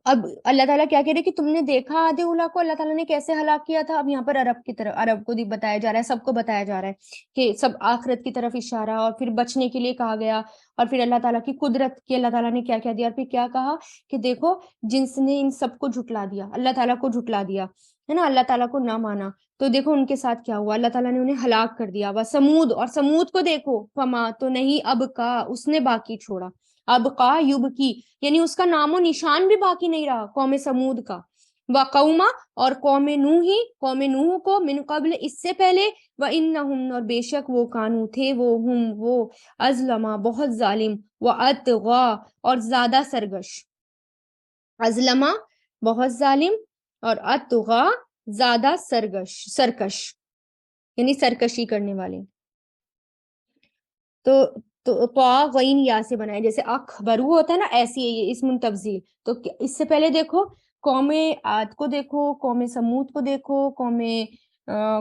اب اللہ تعالیٰ کیا کہہ رہے کہ تم نے دیکھا عاد اولا کو اللہ تعالیٰ نے کیسے ہلاک کیا تھا؟ اب یہاں پر عرب کو بتایا جا رہا ہے، سب کو بتایا جا رہا ہے کہ سب آخرت کی طرف اشارہ، اور پھر بچنے کے لیے کہا گیا، اور پھر اللہ تعالیٰ کی قدرت کی اللہ تعالیٰ نے کیا کیا دیا، اور پھر کیا کہا کہ دیکھو جنس نے ان سب کو جھٹلا دیا، اللہ تعالیٰ کو جھٹلا دیا ہے نا، اللہ تعالیٰ کو نہ مانا، تو دیکھو ان کے ساتھ کیا ہوا، اللہ تعالیٰ نے انہیں ہلاک کر دیا۔ سمود، اور سمود کو دیکھو، فما، تو نہیں اب کا، اس نے باقی چھوڑا، اب کا یوب کی، یعنی اس کا نام و نشان بھی باقی نہیں رہا قوم سمود کا۔ وقوما، اور قوم نوح کو، من قبل، اس سے پہلے، وَإِنَّهُمْ، اور بے شک وہ کانو تھے، وہ ازلما، بہت ظالم، وَأَطْغَا، اور زیادہ سرگش، ازلما بہت ظالم، اور اطغا زیادہ سرکش، یعنی سرکشی کرنے والے۔ تو غین یا سے بنائے، جیسے اخبرو ہوتا ہے نا، ایسی ہے یہ اسم تفضیل۔ تو اس سے پہلے دیکھو قوم عاد کو دیکھو، قوم سمود کو دیکھو،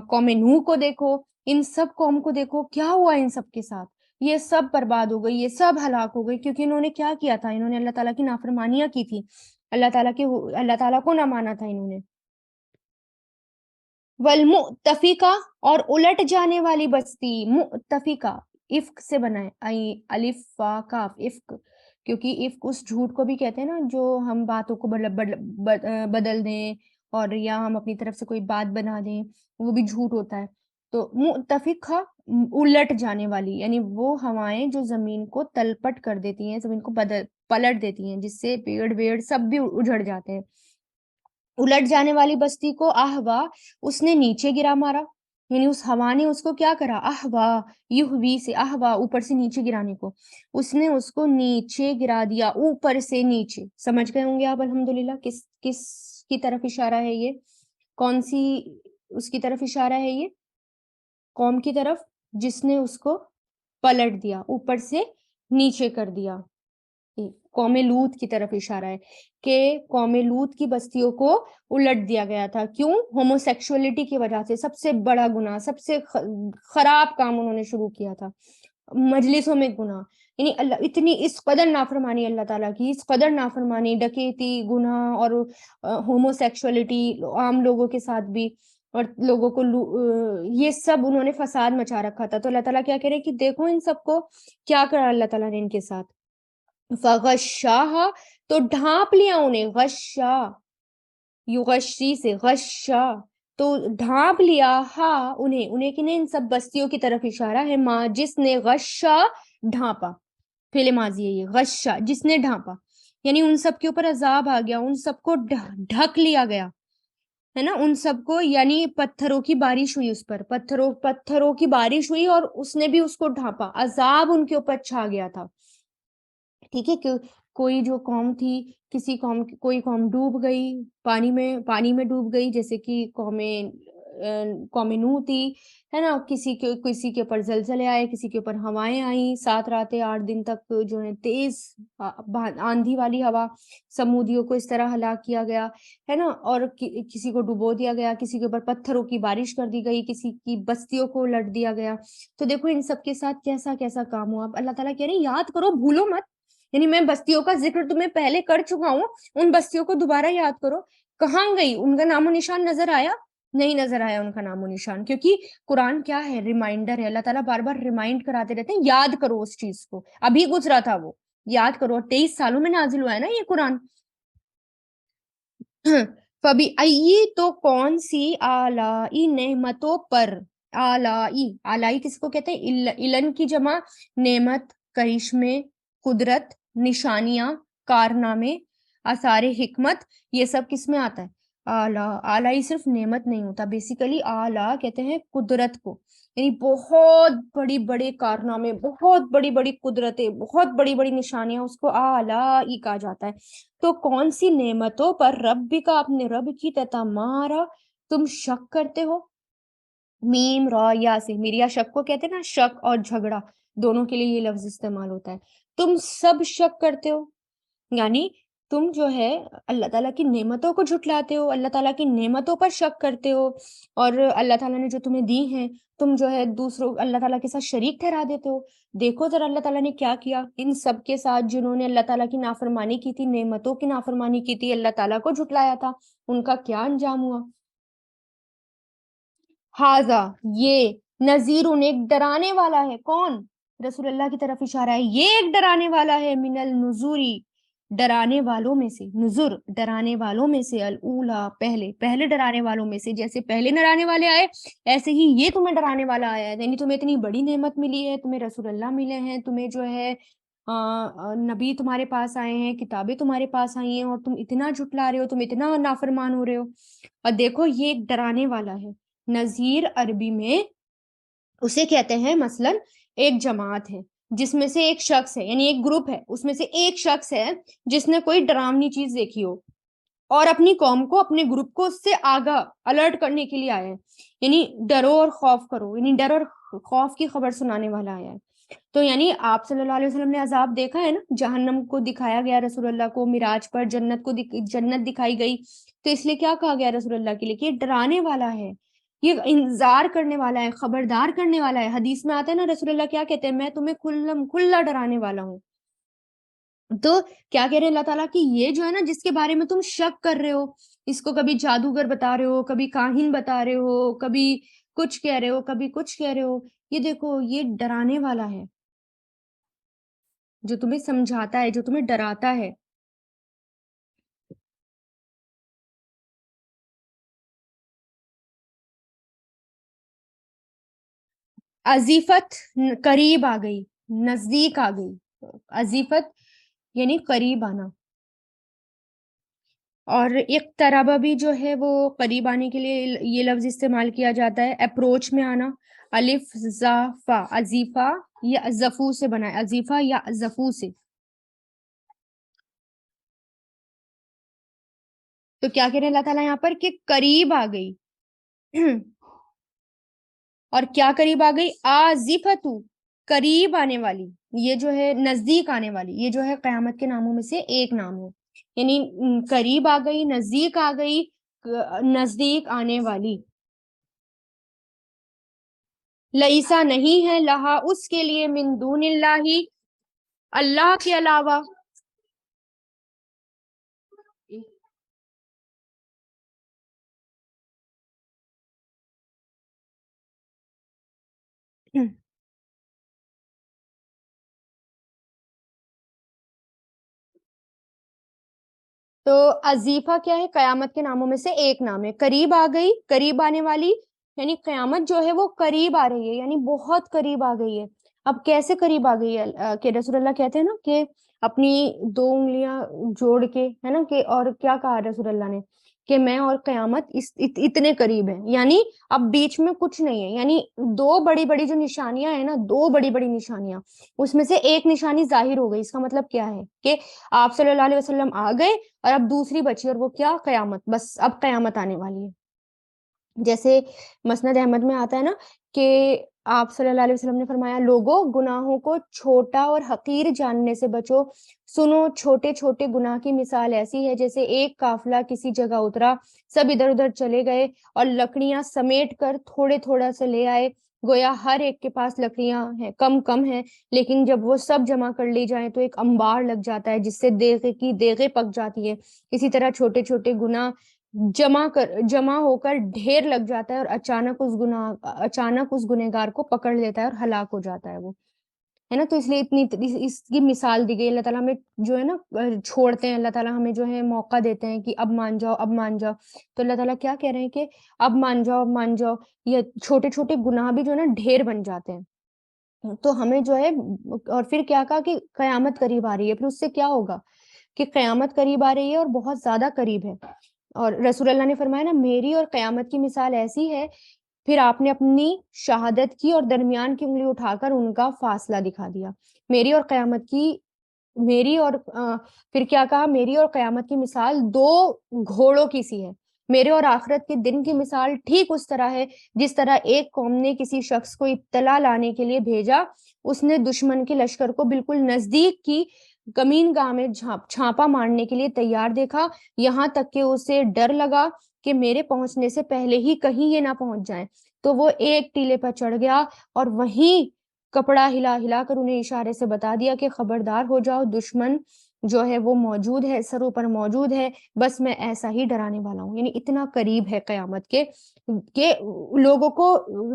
قوم نوح کو دیکھو، ان سب قوم کو دیکھو کیا ہوا ان سب کے ساتھ، یہ سب برباد ہو گئی، یہ سب ہلاک ہو گئی، کیونکہ انہوں نے کیا کیا تھا؟ انہوں نے اللہ تعالیٰ کی نافرمانیاں کی تھی، اللہ تعالیٰ کو نہ مانا تھا انہوں نے۔ والمؤتفقہ، اور الٹ جانے والی بستی، مؤتفقہ افق سے بنائے، الف فا کاف، افق، کیونکہ افق اس جھوٹ کو بھی کہتے ہیں نا جو ہم باتوں کو بدل دیں، اور یا ہم اپنی طرف سے کوئی بات بنا دیں، وہ بھی جھوٹ ہوتا ہے۔ تو مؤتفقہ الٹ جانے والی، یعنی وہ ہوائیں جو زمین کو تلپٹ کر دیتی ہیں، زمین کو پلٹ دیتی ہیں، جس سے پیڑ ویڑ سب بھی اجڑ جاتے ہیں۔ الٹ جانے والی بستی کو آہوا، اس نے نیچے گرا مارا، یعنی اس ہوا نے اس کو کیا کرا، احوا، یحوی سے احوا، اوپر سے نیچے گرانے کو، اس نے اس کو نیچے گرا دیا، اوپر سے نیچے. سمجھ گئے ہوں گے آپ الحمدللہ کس کس کی طرف اشارہ ہے یہ، کون سی اس کی طرف اشارہ ہے یہ، قوم کی طرف جس نے اس کو پلٹ دیا، اوپر سے نیچے کر دیا. قوم لوط کی طرف اشارہ ہے کہ قوم لوط کی بستیوں کو الٹ دیا گیا تھا. کیوں؟ ہومو سیکشولیٹی کی وجہ سے. سب سے بڑا گناہ، سب سے خراب کام انہوں نے شروع کیا تھا، مجلسوں میں گناہ. یعنی اللہ اتنی اس قدر نافرمانی اللہ تعالیٰ کی، اس قدر نافرمانی، ڈکیتی، گناہ اور ہومو سیکشولیٹی عام لوگوں کے ساتھ بھی، اور لوگوں کو یہ سب انہوں نے فساد مچا رکھا تھا. تو اللہ تعالیٰ کیا کہہ رہے کہ دیکھو ان سب کو کیا کرا اللہ تعالیٰ نے ان کے ساتھ. فغشاہا، تو ڈھانپ لیا انہیں، غشا یغشی سے غشا، تو ڈھانپ لیا ہاں انہیں کنہیں، ان سب بستیوں کی طرف اشارہ ہے، ماں جس نے غشا ڈھانپا، فعل ماضی ہے یہ، غشا جس نے ڈھانپا. یعنی ان سب کے اوپر عذاب آ گیا، ان سب کو ڈھک لیا گیا ہے نا، ان سب کو. یعنی پتھروں کی بارش ہوئی اس پر، پتھروں کی بارش ہوئی اور اس نے بھی اس کو ڈھانپا، عذاب ان کے اوپر چھا گیا تھا. ٹھیک ہے کہ کوئی جو قوم تھی، کسی قوم کوئی قوم ڈوب گئی، پانی میں ڈوب گئی، جیسے کہ قوم نوح تھی، ہے نا. کسی کے اوپر زلزلے آئے، کسی کے اوپر ہوائیں آئیں، 7 راتیں 8 دن تک جو ہے تیز آندھی والی ہوا، سمودیوں کو اس طرح ہلاک کیا گیا ہے نا. اور کسی کو ڈبو دیا گیا، کسی کے اوپر پتھروں کی بارش کر دی گئی، کسی کی بستیوں کو لٹ دیا گیا. تو دیکھو ان سب کے ساتھ کیسا کیسا کام ہوا. اب اللہ تعالیٰ کہہ رہے ہیں یاد کرو، بھولو مت. یعنی میں بستیوں کا ذکر تمہیں پہلے کر چکا ہوں، ان بستیوں کو دوبارہ یاد کرو. کہاں گئی؟ ان کا نام و نشان نظر آیا؟ نہیں نظر آیا ان کا نام و نشان، کیونکہ قرآن کیا ہے؟ ریمائنڈر ہے. اللہ تعالیٰ بار بار ریمائنڈ کراتے رہتے ہیں، یاد کرو اس چیز کو، ابھی گزرا تھا وہ، یاد کرو. 23 سالوں میں نازل ہوا ہے نا یہ قرآن. فبی ای، تو کون سی، آلائی نعمتوں پر، آلائی کس کو کہتے ہیں؟ علن کی جمع، نعمت، کرشمے، قدرت، نشانیاں، کارنامے، آثار حکمت، یہ سب کس میں آتا ہے؟ آلائی صرف نعمت نہیں ہوتا، بیسیکلی آلا کہتے ہیں قدرت کو. یعنی بہت بڑی بڑے کارنامے، بہت بڑی بڑی قدرتیں، بہت بڑی بڑی نشانیاں، اس کو آلائی کہا جاتا ہے. تو کون سی نعمتوں پر رب کا، اپنے رب کی، تتمارا، تم شک کرتے ہو. میم را یا سے، میریا شک کو کہتے ہیں نا، شک اور جھگڑا دونوں کے لیے یہ لفظ استعمال ہوتا ہے. تم سب شک کرتے ہو، یعنی تم جو ہے اللہ تعالیٰ کی نعمتوں کو جھٹلاتے ہو، اللہ تعالیٰ کی نعمتوں پر شک کرتے ہو، اور اللہ تعالیٰ نے جو تمہیں دی ہیں تم جو ہے دوسروں اللہ تعالیٰ کے ساتھ شریک ٹھہرا دیتے ہو. دیکھو ذرا اللہ تعالیٰ نے کیا کیا ان سب کے ساتھ جنہوں نے اللہ تعالیٰ کی نافرمانی کی تھی، نعمتوں کی نافرمانی کی تھی، اللہ تعالیٰ کو جھٹلایا تھا، ان کا کیا انجام ہوا. ہاضا، یہ نذیر، ایک ڈرانے والا ہے. کون؟ رسول اللہ کی طرف اشارہ ہے، یہ ایک ڈرانے والا ہے، من النذوری، ڈرانے والوں میں سے، نذر ڈرانے والوں میں سے، الاولا پہلے ڈرانے والوں میں سے. جیسے پہلے ڈرانے والے آئے، ایسے ہی یہ تمہیں ڈرانے والا آیا ہے. یعنی تمہیں اتنی بڑی نعمت ملی ہے، تمہیں رسول اللہ ملے ہیں، تمہیں جو ہے نبی تمہارے پاس آئے ہیں، کتابیں تمہارے پاس آئی ہیں، اور تم اتنا جھٹلا رہے ہو، تم اتنا نافرمان ہو رہے ہو. اور دیکھو یہ ایک ڈرانے والا ہے. نذیر عربی میں اسے کہتے ہیں مثلا ایک جماعت ہے جس میں سے ایک شخص ہے، یعنی ایک گروپ ہے، اس میں سے ایک شخص ہے جس نے کوئی ڈراؤنی چیز دیکھی ہو اور اپنی قوم کو، اپنے گروپ کو اس سے آگاہ، الرٹ کرنے کے لیے آیا ہے. یعنی ڈرو اور خوف کرو، یعنی ڈر اور خوف کی خبر سنانے والا آیا ہے. تو یعنی آپ صلی اللہ علیہ وسلم نے عذاب دیکھا ہے نا، جہنم کو دکھایا گیا رسول اللہ کو معراج پر، جنت دکھائی گئی. تو اس لیے کیا کہا گیا رسول اللہ کے لیے کہ یہ ڈرانے والا ہے، یہ انذار کرنے والا ہے، خبردار کرنے والا ہے. حدیث میں آتا ہے نا رسول اللہ کیا کہتے ہیں، میں تمہیں کھلا ڈرانے والا ہوں. تو کیا کہہ رہے ہیں اللہ تعالیٰ کی، یہ جو ہے نا جس کے بارے میں تم شک کر رہے ہو، اس کو کبھی جادوگر بتا رہے ہو، کبھی کاہن بتا رہے ہو، کبھی کچھ کہہ رہے ہو، کبھی کچھ کہہ رہے ہو، یہ دیکھو یہ ڈرانے والا ہے جو تمہیں سمجھاتا ہے، جو تمہیں ڈراتا ہے. عزیفت قریب آ گئی، نزدیک آ گئی. عزیفت یعنی قریب آنا. اور اقترب بھی جو ہے وہ قریب آنے کے لیے یہ لفظ استعمال کیا جاتا ہے، اپروچ میں آنا۔ الف زافا، ازیفا یا زفو سے بنا ہے، ازیفا یا زفو سے۔ تو کیا کہہ رہے ہیں اللہ تعالیٰ یہاں پر کہ قریب آ گئی اور کیا قریب آ گئی؟ آزفتو، قریب آنے والی، یہ جو ہے نزدیک آنے والی، یہ جو ہے قیامت کے ناموں میں سے ایک نام ہے، یعنی قریب آ گئی، نزدیک آ گئی، نزدیک آنے والی۔ لئیسا نہیں ہے، لہا اس کے لیے، من دون اللہ اللہ کے علاوہ، تو ازیفہ کیا ہے؟ قیامت کے ناموں میں سے ایک نام ہے۔ قریب آ گئی، قریب آنے والی، یعنی قیامت جو ہے وہ قریب آ رہی ہے، یعنی بہت قریب آ گئی ہے۔ اب کیسے قریب آ گئی ہے؟ کہ رسول اللہ کہتے ہیں نا کہ اپنی دو انگلیاں جوڑ کے، ہے نا، کہ اور کیا کہا رسول اللہ نے کہ میں اور قیامت اتنے قریب ہیں، یعنی اب بیچ میں کچھ نہیں ہے، یعنی دو بڑی بڑی جو نشانیاں ہیں نا، دو بڑی بڑی نشانیاں، اس میں سے ایک نشانی ظاہر ہو گئی۔ اس کا مطلب کیا ہے کہ آپ صلی اللہ علیہ وسلم آ گئے اور اب دوسری بچی، اور وہ کیا؟ قیامت۔ بس اب قیامت آنے والی ہے۔ جیسے مسند احمد میں آتا ہے نا کہ آپ صلی اللہ علیہ وسلم نے فرمایا، لوگوں گناہوں کو چھوٹا اور حقیر جاننے سے بچو، سنو چھوٹے چھوٹے گناہ کی مثال ایسی ہے جیسے ایک قافلہ کسی جگہ اترا، سب ادھر ادھر چلے گئے اور لکڑیاں سمیٹ کر تھوڑے تھوڑا سے لے آئے، گویا ہر ایک کے پاس لکڑیاں ہیں، کم کم ہیں، لیکن جب وہ سب جمع کر لی جائیں تو ایک انبار لگ جاتا ہے جس سے دیگے کی دیگیں پک جاتی ہے۔ اسی طرح چھوٹے چھوٹے گناہ جمع ہو کر ڈھیر لگ جاتا ہے اور اچانک اس گنہگار کو پکڑ لیتا ہے اور ہلاک ہو جاتا ہے وہ، ہے نا۔ تو اس لیے اس کی مثال دی گئی۔ اللہ تعالیٰ ہمیں جو ہے نا چھوڑتے ہیں، اللہ تعالیٰ ہمیں جو ہے موقع دیتے ہیں کہ اب مان جاؤ، اب مان جاؤ۔ تو اللہ تعالیٰ کیا کہہ رہے ہیں کہ اب مان جاؤ، اب مان جاؤ۔ یہ چھوٹے چھوٹے گناہ بھی جو ہے نا ڈھیر بن جاتے ہیں۔ تو ہمیں جو ہے، اور پھر کیا کہا کہ قیامت قریب آ رہی ہے، پھر اس سے کیا ہوگا کہ قیامت قریب آ رہی ہے اور بہت زیادہ قریب ہے۔ اور رسول اللہ نے فرمایا نا، میری اور قیامت کی مثال ایسی ہے، پھر آپ نے اپنی شہادت کی اور درمیان کی انگلی اٹھا کر ان کا فاصلہ دکھا دیا۔ میری اور قیامت کی، میری اور پھر کیا کہا؟ میری اور قیامت کی مثال دو گھوڑوں کی سی ہے۔ میرے اور آخرت کے دن کی مثال ٹھیک اس طرح ہے جس طرح ایک قوم نے کسی شخص کو اطلاع لانے کے لیے بھیجا، اس نے دشمن کے لشکر کو بالکل نزدیک کی کمین گاہ میں چھاپا مارنے کے لیے تیار دیکھا، یہاں تک کہ اسے ڈر لگا کہ میرے پہنچنے سے پہلے ہی کہیں یہ نہ پہنچ جائیں، تو وہ ایک ٹیلے پر چڑھ گیا اور وہیں کپڑا ہلا ہلا کر انہیں اشارے سے بتا دیا کہ خبردار ہو جاؤ، دشمن جو ہے وہ موجود ہے، سروں پر موجود ہے، بس میں ایسا ہی ڈرانے والا ہوں۔ یعنی اتنا قریب ہے قیامت کے کہ لوگوں کو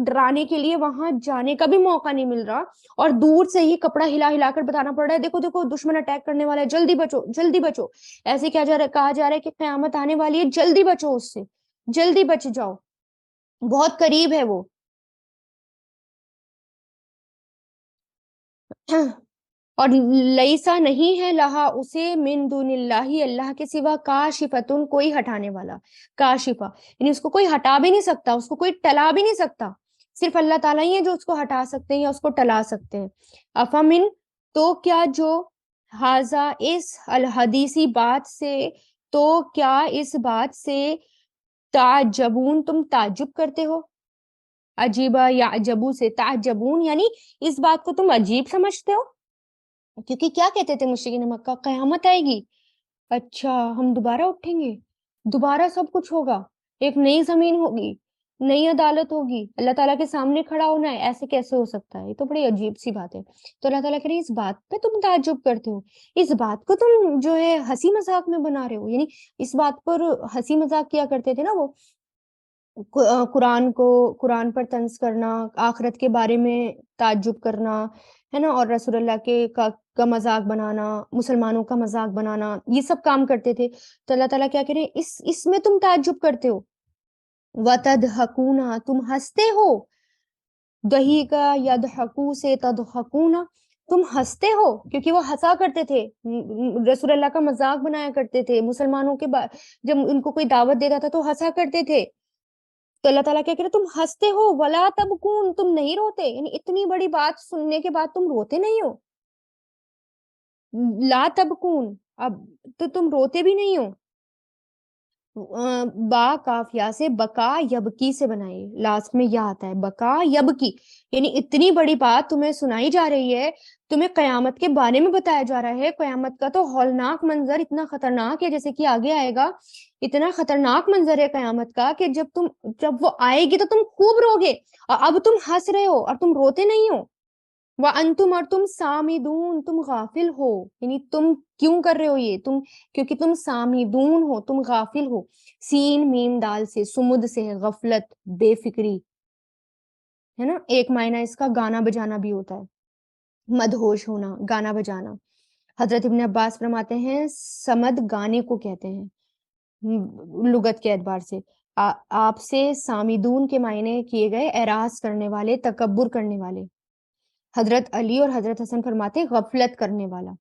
ڈرانے کے لیے وہاں جانے کا بھی موقع نہیں مل رہا، اور دور سے ہی کپڑا ہلا ہلا کر بتانا پڑ رہا ہے، دیکھو دیکھو دشمن اٹیک کرنے والا ہے، جلدی بچو جلدی بچو۔ ایسے کیا کہا جا رہا ہے کہ قیامت آنے والی ہے، جلدی بچو اس سے، جلدی بچ جاؤ، بہت قریب ہے وہ۔ اور لیسا نہیں ہے، لہا اسے، من دون اللہ اللہ کے سوا، کاشفتن کوئی ہٹانے والا، کاشفہ یعنی اس کو کوئی ہٹا بھی نہیں سکتا، اس کو کوئی ٹلا بھی نہیں سکتا، صرف اللہ تعالیٰ ہی ہے جو اس کو ہٹا سکتے ہیں یا اس کو ٹلا سکتے ہیں۔ افامن، تو کیا جو، حاضا اس الحدیثی بات سے، تو کیا اس بات سے، تعجبون تم تعجب کرتے ہو، عجیبہ یا عجبو سے تعجبون یعنی اس بات کو تم عجیب سمجھتے ہو؟ کیونکہ کیا کہتے تھے مشرکین مکہ؟ قیامت آئے گی، اچھا ہم دوبارہ اٹھیں گے، دوبارہ سب کچھ ہوگا، ایک نئی زمین ہوگی، نئی عدالت ہوگی، اللہ تعالیٰ کے سامنے کھڑا ہونا ہے، ایسے کیسے ہو سکتا ہے؟ یہ تو بڑی عجیب سی بات ہے۔ تو اللہ تعالیٰ کہہ رہے ہیں اس بات پہ تم تعجب کرتے ہو، اس بات کو تم جو ہے ہنسی مذاق میں بنا رہے ہو، یعنی اس بات پر ہنسی مذاق کیا کرتے تھے نا وہ، قرآن پر طنز کرنا، آخرت کے بارے میں تعجب کرنا، ہے نا، اور رسول اللہ کے کا مذاق بنانا، مسلمانوں کا مذاق بنانا، یہ سب کام کرتے تھے۔ تو اللہ تعالیٰ کیا کہہ رہے ہیں، اس میں تم تعجب کرتے ہو، وَتَدْحَكُونَ تم ہنستے ہو، دہی کا یدحکو سے تدحکون، تم ہنستے ہو، کیونکہ وہ ہنسا کرتے تھے، رسول اللہ کا مذاق بنایا کرتے تھے مسلمانوں کے جب ان کو کوئی دعوت دیتا تھا تو ہنسا کرتے تھے. تو اللہ تعالیٰ کیا کہہ رہے، تم ہنستے ہو ولا تبکون، تم نہیں روتے، یعنی اتنی بڑی بات سننے کے بعد تم روتے نہیں ہو. لا تبکون، اب تو تم روتے بھی نہیں ہو. با کافیہ سے بکا یبکی سے بنائیے، لاسٹ میں یہ آتا ہے بکا یبکی، یعنی اتنی بڑی بات تمہیں سنائی جا رہی ہے، تمہیں قیامت کے بارے میں بتایا جا رہا ہے. قیامت کا تو ہولناک منظر اتنا خطرناک ہے، جیسے کہ آگے آئے گا، اتنا خطرناک منظر ہے قیامت کا کہ جب وہ آئے گی تو تم خوب روگے، اور اب تم ہنس رہے ہو اور تم روتے نہیں ہو. وَأَنْتُمْ، اور تم سامدون، تم غافل ہو، یعنی تم کیوں کر رہے ہو یہ، کیونکہ تم سامدون ہو، تم غافل ہو. سین میم دال سے، سمد سے ہے غفلت، بے فکری ہے نا. ایک معنی اس کا گانا بجانا بھی ہوتا ہے، مدہوش ہونا، گانا بجانا. حضرت ابن عباس فرماتے ہیں سمد گانے کو کہتے ہیں لغت کے اعتبار سے. آپ سے سامدون کے معنی کیے گئے اعراض کرنے والے، تکبر کرنے والے. حضرت علی اور حضرت حسن فرماتے غفلت کرنے والا.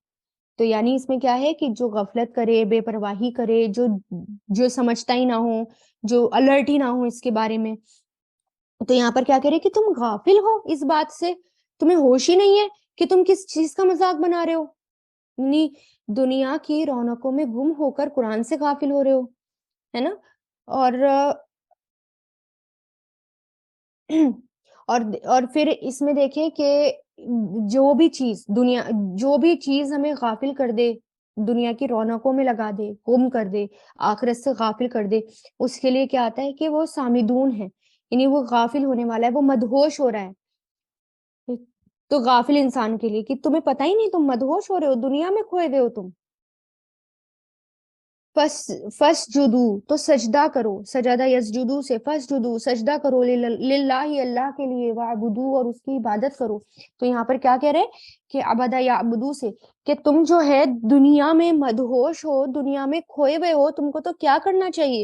تو یعنی اس میں کیا ہے کہ جو غفلت کرے، بے پرواہی کرے، جو سمجھتا ہی نہ ہو، جو الرٹ ہی نہ ہو اس کے بارے میں. تو یہاں پر کیا کرے کہ تم غافل ہو اس بات سے، تمہیں ہوش ہی نہیں ہے کہ تم کس چیز کا مذاق بنا رہے ہو. یعنی دنیا کی رونقوں میں گم ہو کر قرآن سے غافل ہو رہے ہو، ہے نا. اور اور پھر اس میں دیکھیں کہ جو بھی چیز ہمیں غافل کر دے، دنیا کی رونقوں میں لگا دے، گم کر دے، آخرت سے غافل کر دے، اس کے لیے کیا آتا ہے کہ وہ سامدون ہے، یعنی وہ غافل ہونے والا ہے، وہ مدہوش ہو رہا ہے. تو غافل انسان کے لیے کہ تمہیں پتہ ہی نہیں، تم مدہوش ہو رہے ہو، دنیا میں کھوئے ہوئے ہو تم. فسجدو، تو سجدہ کرو، سجدہ یسجدو سے فسجدو، سجدہ کرو للہ، اللہ کے لیے، وعبدو، اور اس کی عبادت کرو. تو یہاں پر کیا کہہ رہے کہ عبدہ یعبدو سے، کہ تم جو ہے دنیا میں مدہوش ہو، دنیا میں کھوئے ہوئے ہو، تم کو تو کیا کرنا چاہیے،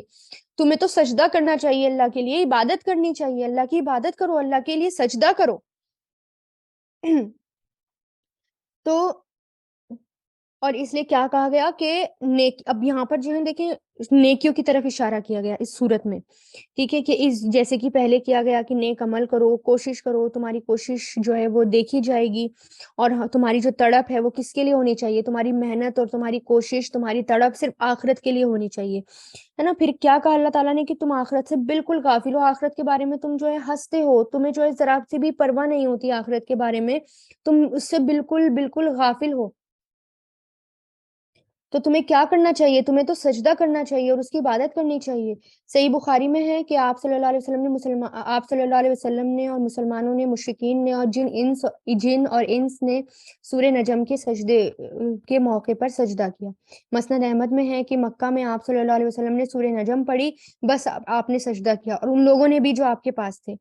تمہیں تو سجدہ کرنا چاہیے، اللہ کے لیے عبادت کرنی چاہیے، اللہ کی عبادت کرو، اللہ کے لیے سجدہ کرو. تو اور اس لیے کیا کہا گیا کہ اب یہاں پر جو ہے دیکھیں نیکیوں کی طرف اشارہ کیا گیا اس صورت میں، ٹھیک ہے، کہ جیسے کہ پہلے کیا گیا کہ نیک عمل کرو، کوشش کرو، تمہاری کوشش جو ہے وہ دیکھی جائے گی، اور تمہاری جو تڑپ ہے وہ کس کے لیے ہونی چاہیے، تمہاری محنت اور تمہاری کوشش، تمہاری تڑپ صرف آخرت کے لیے ہونی چاہیے، ہے نا. پھر کیا کہا اللہ تعالیٰ نے کہ تم آخرت سے بالکل غافل ہو، آخرت کے بارے میں تم جو ہے ہنستے ہو، تمہیں جو ہے ذرا سی بھی پرواہ نہیں ہوتی آخرت کے بارے میں، تم اس سے بالکل بالکل غافل ہو. تو تمہیں کیا کرنا چاہیے، تمہیں تو سجدہ کرنا چاہیے اور اس کی عبادت کرنی چاہیے. صحیح بخاری میں ہے کہ آپ صلی اللہ علیہ وسلم نے اور مسلمانوں نے، مشرکین نے اور جن اور انس نے سورہ نجم کے سجدے کے موقع پر سجدہ کیا. مسند احمد میں ہے کہ مکہ میں آپ صلی اللہ علیہ وسلم نے سورہ نجم پڑھی، بس آپ نے سجدہ کیا، اور ان لوگوں نے بھی جو آپ کے پاس تھے.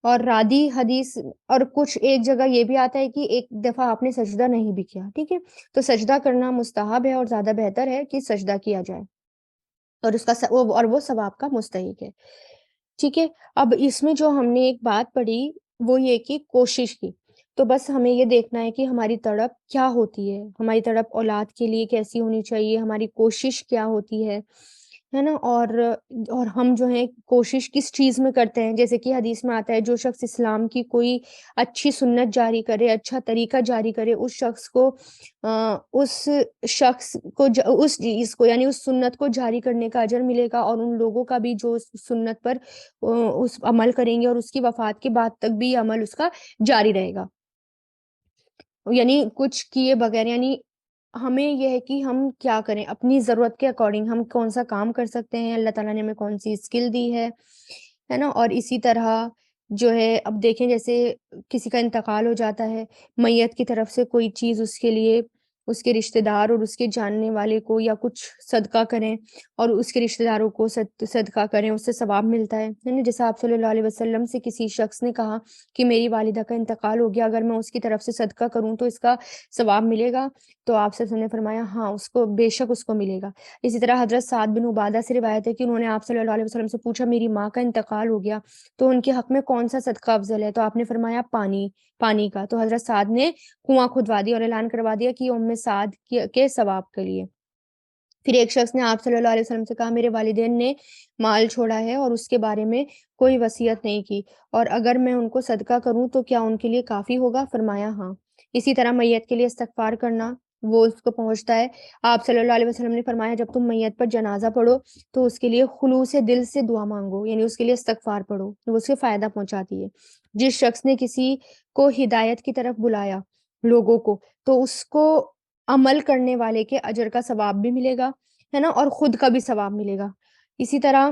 اور رادی حدیث اور کچھ ایک جگہ یہ بھی آتا ہے کہ ایک دفعہ آپ نے سجدہ نہیں بھی کیا. ٹھیک ہے، تو سجدہ کرنا مستحب ہے اور زیادہ بہتر ہے کہ سجدہ کیا جائے، اور اس کا وہ ثواب کا مستحق ہے. ٹھیک ہے، اب اس میں جو ہم نے ایک بات پڑھی وہ یہ کہ کوشش کی، تو بس ہمیں یہ دیکھنا ہے کہ ہماری تڑپ کیا ہوتی ہے، ہماری تڑپ اولاد کے لیے کیسی ہونی چاہیے، ہماری کوشش کیا ہوتی ہے نا. اور ہم جو ہے کوشش کس چیز میں کرتے ہیں، جیسے کہ حدیث میں آتا ہے جو شخص اسلام کی کوئی اچھی سنت جاری کرے، اچھا طریقہ جاری کرے، اس چیز کو یعنی اس سنت کو جاری کرنے کا اجر ملے گا، اور ان لوگوں کا بھی جو اس سنت پر اس عمل کریں گے، اور اس کی وفات کے بعد تک بھی یہ عمل اس کا جاری رہے گا، یعنی کچھ کیے بغیر. یعنی ہمیں یہ ہے کہ ہم کیا کریں اپنی ضرورت کے اکارڈنگ، ہم کون سا کام کر سکتے ہیں، اللہ تعالیٰ نے ہمیں کون سی اسکل دی ہے نا. اور اسی طرح جو ہے اب دیکھیں جیسے کسی کا انتقال ہو جاتا ہے، میت کی طرف سے کوئی چیز اس کے لیے اس کے رشتہ دار اور اس کے جاننے والے کو یا کچھ صدقہ کریں اور اس کے رشتہ داروں کو صدقہ کریں، اس سے ثواب ملتا ہے نا؟ جیسے آپ صلی اللہ علیہ وسلم سے کسی شخص نے کہا کہ میری والدہ کا انتقال ہو گیا، اگر میں اس کی طرف سے صدقہ کروں تو اس کا ثواب ملے گا؟ تو آپ صلی اللہ علیہ وسلم نے فرمایا ہاں، اس کو بے شک اس کو ملے گا۔ اسی طرح حضرت سعد بن عبادہ سے روایت ہے کہ انہوں نے آپ صلی اللہ علیہ وسلم سے پوچھا میری ماں کا انتقال ہو گیا تو ان کے حق میں کون سا صدقہ افضل ہے؟ تو آپ نے فرمایا پانی کا۔ تو حضرت سعد نے کنواں کھدوا دیا اور اعلان کروا دیا کہ یہ ام سعد کے ثواب کے لیے۔ پھر ایک شخص نے آپ صلی اللہ علیہ وسلم سے کہا میرے والدین نے مال چھوڑا ہے اور اس کے بارے میں کوئی وصیت نہیں کی، اور اگر میں ان کو صدقہ کروں تو کیا ان کے لیے کافی ہوگا؟ فرمایا ہاں۔ اسی طرح میت کے لیے استغفار کرنا، وہ اس کو پہنچتا ہے۔ آپ صلی اللہ علیہ وسلم نے فرمایا جب تم میت پر جنازہ پڑھو تو اس کے لیے خلوص دل سے دعا مانگو، یعنی اس کے لیے استغفار پڑھو، وہ اسے فائدہ پہنچاتی ہے۔ جس شخص نے کسی کو ہدایت کی طرف بلایا لوگوں کو، تو اس کو عمل کرنے والے کے اجر کا ثواب بھی ملے گا، ہے نا، اور خود کا بھی ثواب ملے گا۔ اسی طرح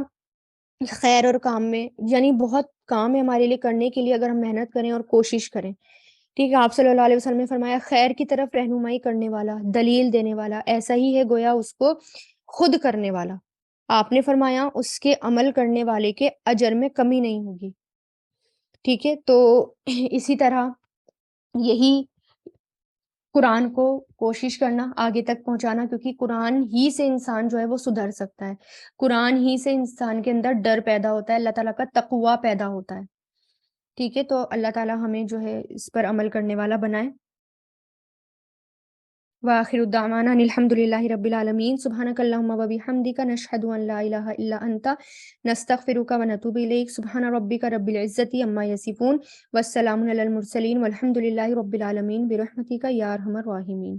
خیر اور کام میں، یعنی بہت کام ہے ہمارے لیے کرنے کے لیے اگر ہم محنت کریں اور کوشش کریں، ٹھیک ہے۔ آپ صلی اللہ علیہ وسلم نے فرمایا خیر کی طرف رہنمائی کرنے والا، دلیل دینے والا ایسا ہی ہے گویا اس کو خود کرنے والا۔ آپ نے فرمایا اس کے عمل کرنے والے کے اجر میں کمی نہیں ہوگی، ٹھیک ہے۔ تو اسی طرح یہی قرآن کو کوشش کرنا آگے تک پہنچانا، کیونکہ قرآن ہی سے انسان جو ہے وہ سدھر سکتا ہے، قرآن ہی سے انسان کے اندر ڈر پیدا ہوتا ہے، اللہ تعالیٰ کا تقوی پیدا ہوتا ہے، ٹھیک ہے۔ تو اللہ تعالیٰ ہمیں جو ہے اس پر عمل کرنے والا بنائے۔ وآخر الدعوانا ان الحمد للہ رب العالمین، سبحانک اللہم و بحمدک، نشہد ان لا الہ الا انت، نستغفرک و نتوب الیک، سبحان ربک رب العزت عما یصفون، والسلام علی المرسلین، والحمد للہ رب العالمین، برحمتک یا ارحم الراحمین۔